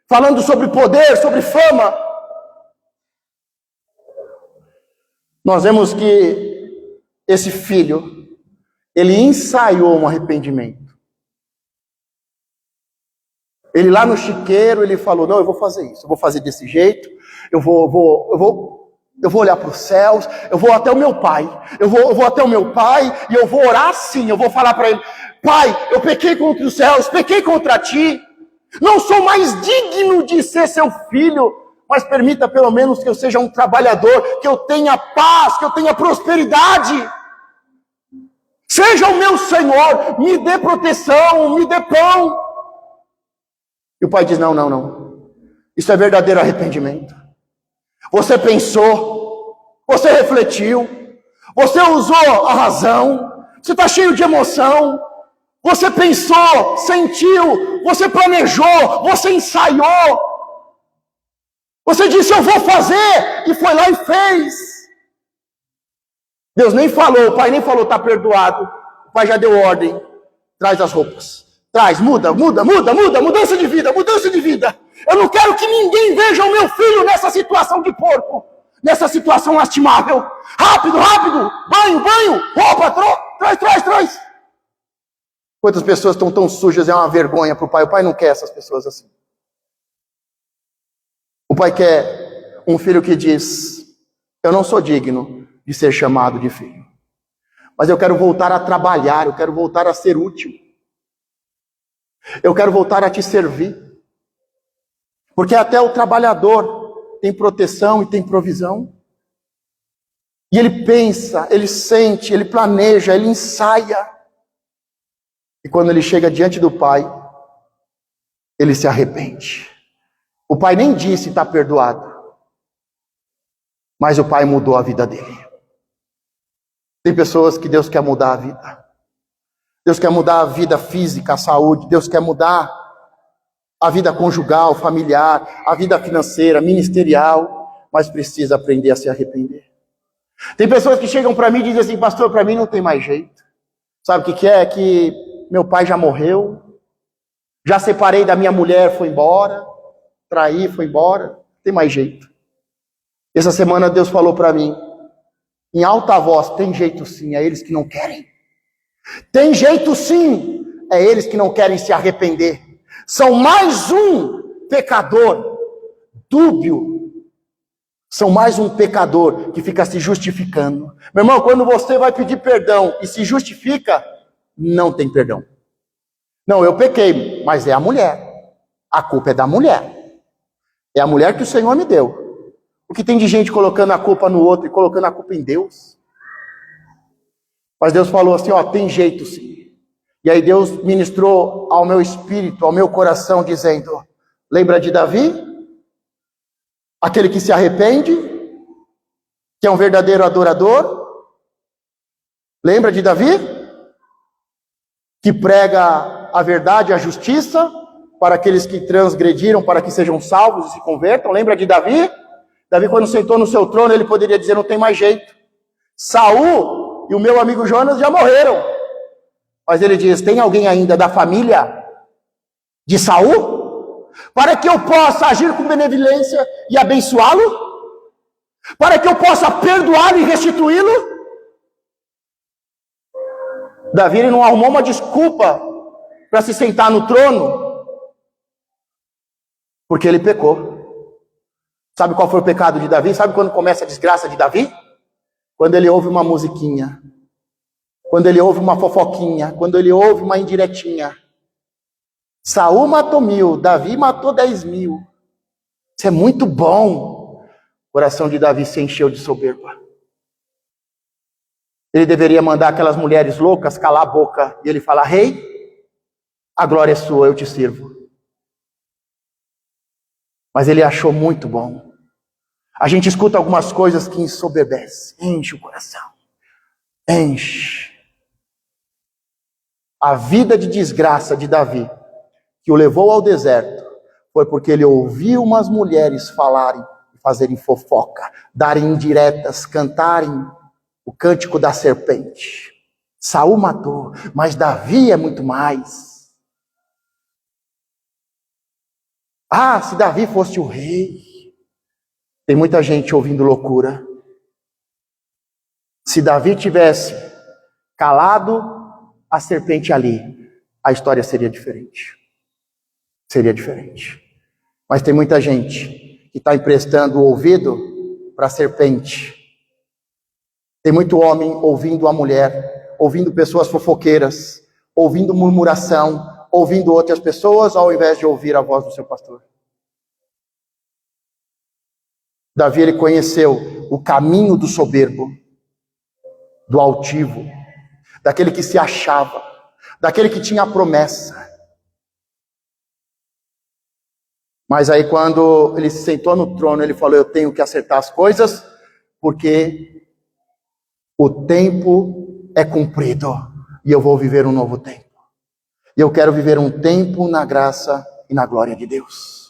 falando sobre poder, sobre fama. Nós vemos que esse filho, ele ensaiou um arrependimento. Ele lá no chiqueiro, ele falou: não, eu vou fazer isso, eu vou fazer desse jeito, eu vou olhar para os céus, eu vou até o meu pai, eu vou até o meu pai, e eu vou orar assim, eu vou falar para ele: pai, eu pequei contra os céus, pequei contra ti, não sou mais digno de ser seu filho, mas permita pelo menos que eu seja um trabalhador, que eu tenha paz, que eu tenha prosperidade. Seja o meu Senhor, me dê proteção, me dê pão. E o pai diz: não. Isso é verdadeiro arrependimento. Você pensou, você refletiu, você usou a razão, você está cheio de emoção, você pensou, sentiu, você planejou, você ensaiou. Você disse: eu vou fazer, e foi lá e fez. Deus nem falou, o pai nem falou, está perdoado. O pai já deu ordem, traz as roupas. Traz, mudança de vida, mudança de vida. Eu não quero que ninguém veja o meu filho nessa situação de porco, nessa situação lastimável. Rápido, banho, roupa, traz. Quantas pessoas estão tão sujas, é uma vergonha para o pai não quer essas pessoas assim. O pai quer um filho que diz, eu não sou digno de ser chamado de filho, mas eu quero voltar a trabalhar, eu quero voltar a ser útil. Eu quero voltar a te servir. Porque até o trabalhador tem proteção e tem provisão. E ele pensa, ele sente, ele planeja, ele ensaia. E quando ele chega diante do pai, ele se arrepende. O pai nem disse está perdoado. Mas o pai mudou a vida dele. Tem pessoas que Deus quer mudar a vida. Deus quer mudar a vida física, a saúde. Deus quer mudar a vida conjugal, familiar, a vida financeira, ministerial. Mas precisa aprender a se arrepender. Tem pessoas que chegam para mim e dizem assim, pastor, para mim não tem mais jeito. Sabe o que é? É que meu pai já morreu. Já separei da minha mulher, foi embora. Traí, foi embora. Não tem mais jeito. Essa semana Deus falou para mim, em alta voz, tem jeito sim, é eles que não querem. Tem jeito sim, é eles que não querem se arrepender. São mais um pecador dúbio. São mais um pecador que fica se justificando. Meu irmão, quando você vai pedir perdão e se justifica, não tem perdão. Não, eu pequei, mas é a mulher. A culpa é da mulher. É a mulher que o Senhor me deu. O que tem de gente colocando a culpa no outro e colocando a culpa em Deus? Mas Deus falou assim, ó, tem jeito sim. E aí Deus ministrou ao meu espírito, ao meu coração, dizendo, lembra de Davi? Aquele que se arrepende, que é um verdadeiro adorador? Lembra de Davi? Que prega a verdade, a justiça, para aqueles que transgrediram, para que sejam salvos e se convertam. Lembra de Davi? Davi, quando sentou no seu trono, ele poderia dizer, não tem mais jeito. Saul e o meu amigo Jonas já morreram. Mas ele diz, tem alguém ainda da família de Saul? Para que eu possa agir com benevolência e abençoá-lo? Para que eu possa perdoá-lo e restituí-lo? Davi ele não arrumou uma desculpa para se sentar no trono, porque ele pecou. Sabe qual foi o pecado de Davi? Sabe quando começa a desgraça de Davi? Quando ele ouve uma musiquinha, quando ele ouve uma fofoquinha, quando ele ouve uma indiretinha. Saul matou 1000, Davi matou 10.000. Isso é muito bom. O coração de Davi se encheu de soberba. Ele deveria mandar aquelas mulheres loucas calar a boca e ele falar, rei, a glória é sua, eu te sirvo. Mas ele achou muito bom. A gente escuta algumas coisas que ensoberbecem, enche o coração, enche. A vida de desgraça de Davi, que o levou ao deserto, foi porque ele ouviu umas mulheres falarem, fazerem fofoca, darem indiretas, cantarem o cântico da serpente. Saul matou, mas Davi é muito mais. Ah, se Davi fosse o rei. Tem muita gente ouvindo loucura. Se Davi tivesse calado a serpente ali, a história seria diferente. Seria diferente. Mas tem muita gente que está emprestando o ouvido para a serpente. Tem muito homem ouvindo a mulher, ouvindo pessoas fofoqueiras, ouvindo murmuração, ouvindo outras pessoas, ao invés de ouvir a voz do seu pastor. Davi, ele conheceu o caminho do soberbo, do altivo, daquele que se achava, daquele que tinha a promessa. Mas aí quando ele se sentou no trono, ele falou, eu tenho que acertar as coisas, porque o tempo é cumprido, e eu vou viver um novo tempo. E eu quero viver um tempo na graça e na glória de Deus.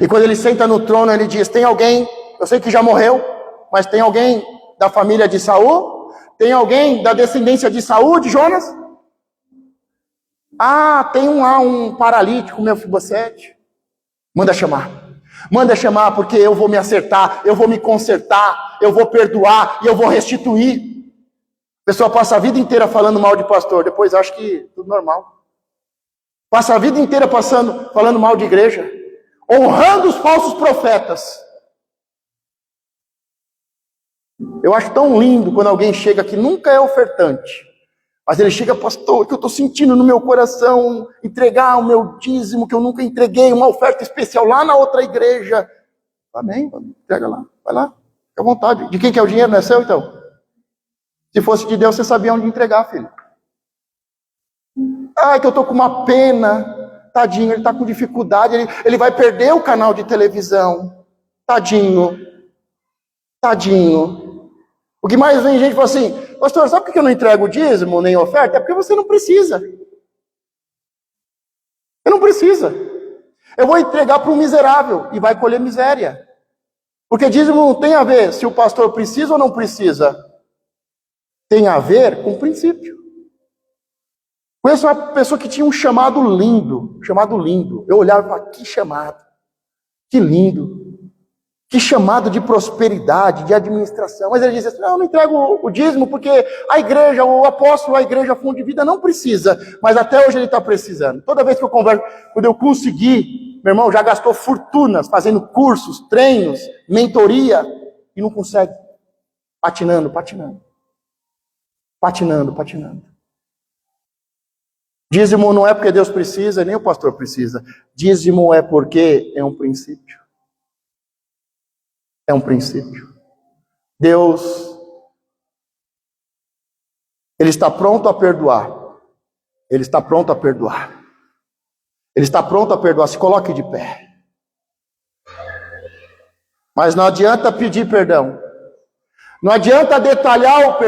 E quando ele senta no trono, ele diz, tem alguém, eu sei que já morreu, mas tem alguém da família de Saul? Tem alguém da descendência de Saul, de Jonas? Ah, tem um paralítico, Mefibosete. Manda chamar. Manda chamar, porque eu vou me acertar, eu vou me consertar, eu vou perdoar e eu vou restituir. A pessoa passa a vida inteira falando mal de pastor, depois acha que tudo normal. Passa a vida inteira falando mal de igreja, honrando os falsos profetas. Eu acho tão lindo quando alguém chega que nunca é ofertante, mas ele chega, pastor, que eu estou sentindo no meu coração entregar o meu dízimo que eu nunca entreguei, uma oferta especial lá na outra igreja. Amém, entrega lá, vai lá, fica à vontade. De quem que é o dinheiro? Não é seu então? Se fosse de Deus, você sabia onde entregar, filho. Ah, que eu estou com uma pena, tadinho, ele está com dificuldade, ele vai perder o canal de televisão. Tadinho. O que mais vem gente fala assim, pastor, sabe por que eu não entrego o dízimo nem oferta? É porque você não precisa. Você não precisa. Eu vou entregar para um miserável e vai colher miséria. Porque dízimo não tem a ver se o pastor precisa ou não precisa. Tem a ver com o princípio. Conheço uma pessoa que tinha um chamado lindo. Eu olhava e falava, que chamado. Que lindo. Que chamado de prosperidade, de administração. Mas ele disse assim, não, eu não entrego o dízimo porque a igreja, o apóstolo, a igreja Fonte de Vida não precisa. Mas até hoje ele está precisando. Toda vez que eu converso, quando eu consegui, meu irmão já gastou fortunas fazendo cursos, treinos, mentoria e não consegue. Patinando. Dízimo não é porque Deus precisa, nem o pastor precisa. Dízimo é porque é um princípio. É um princípio. Deus, Ele está pronto a perdoar. Ele está pronto a perdoar. Ele está pronto a perdoar. Se coloque de pé. Mas não adianta pedir perdão. Não adianta detalhar o perdão.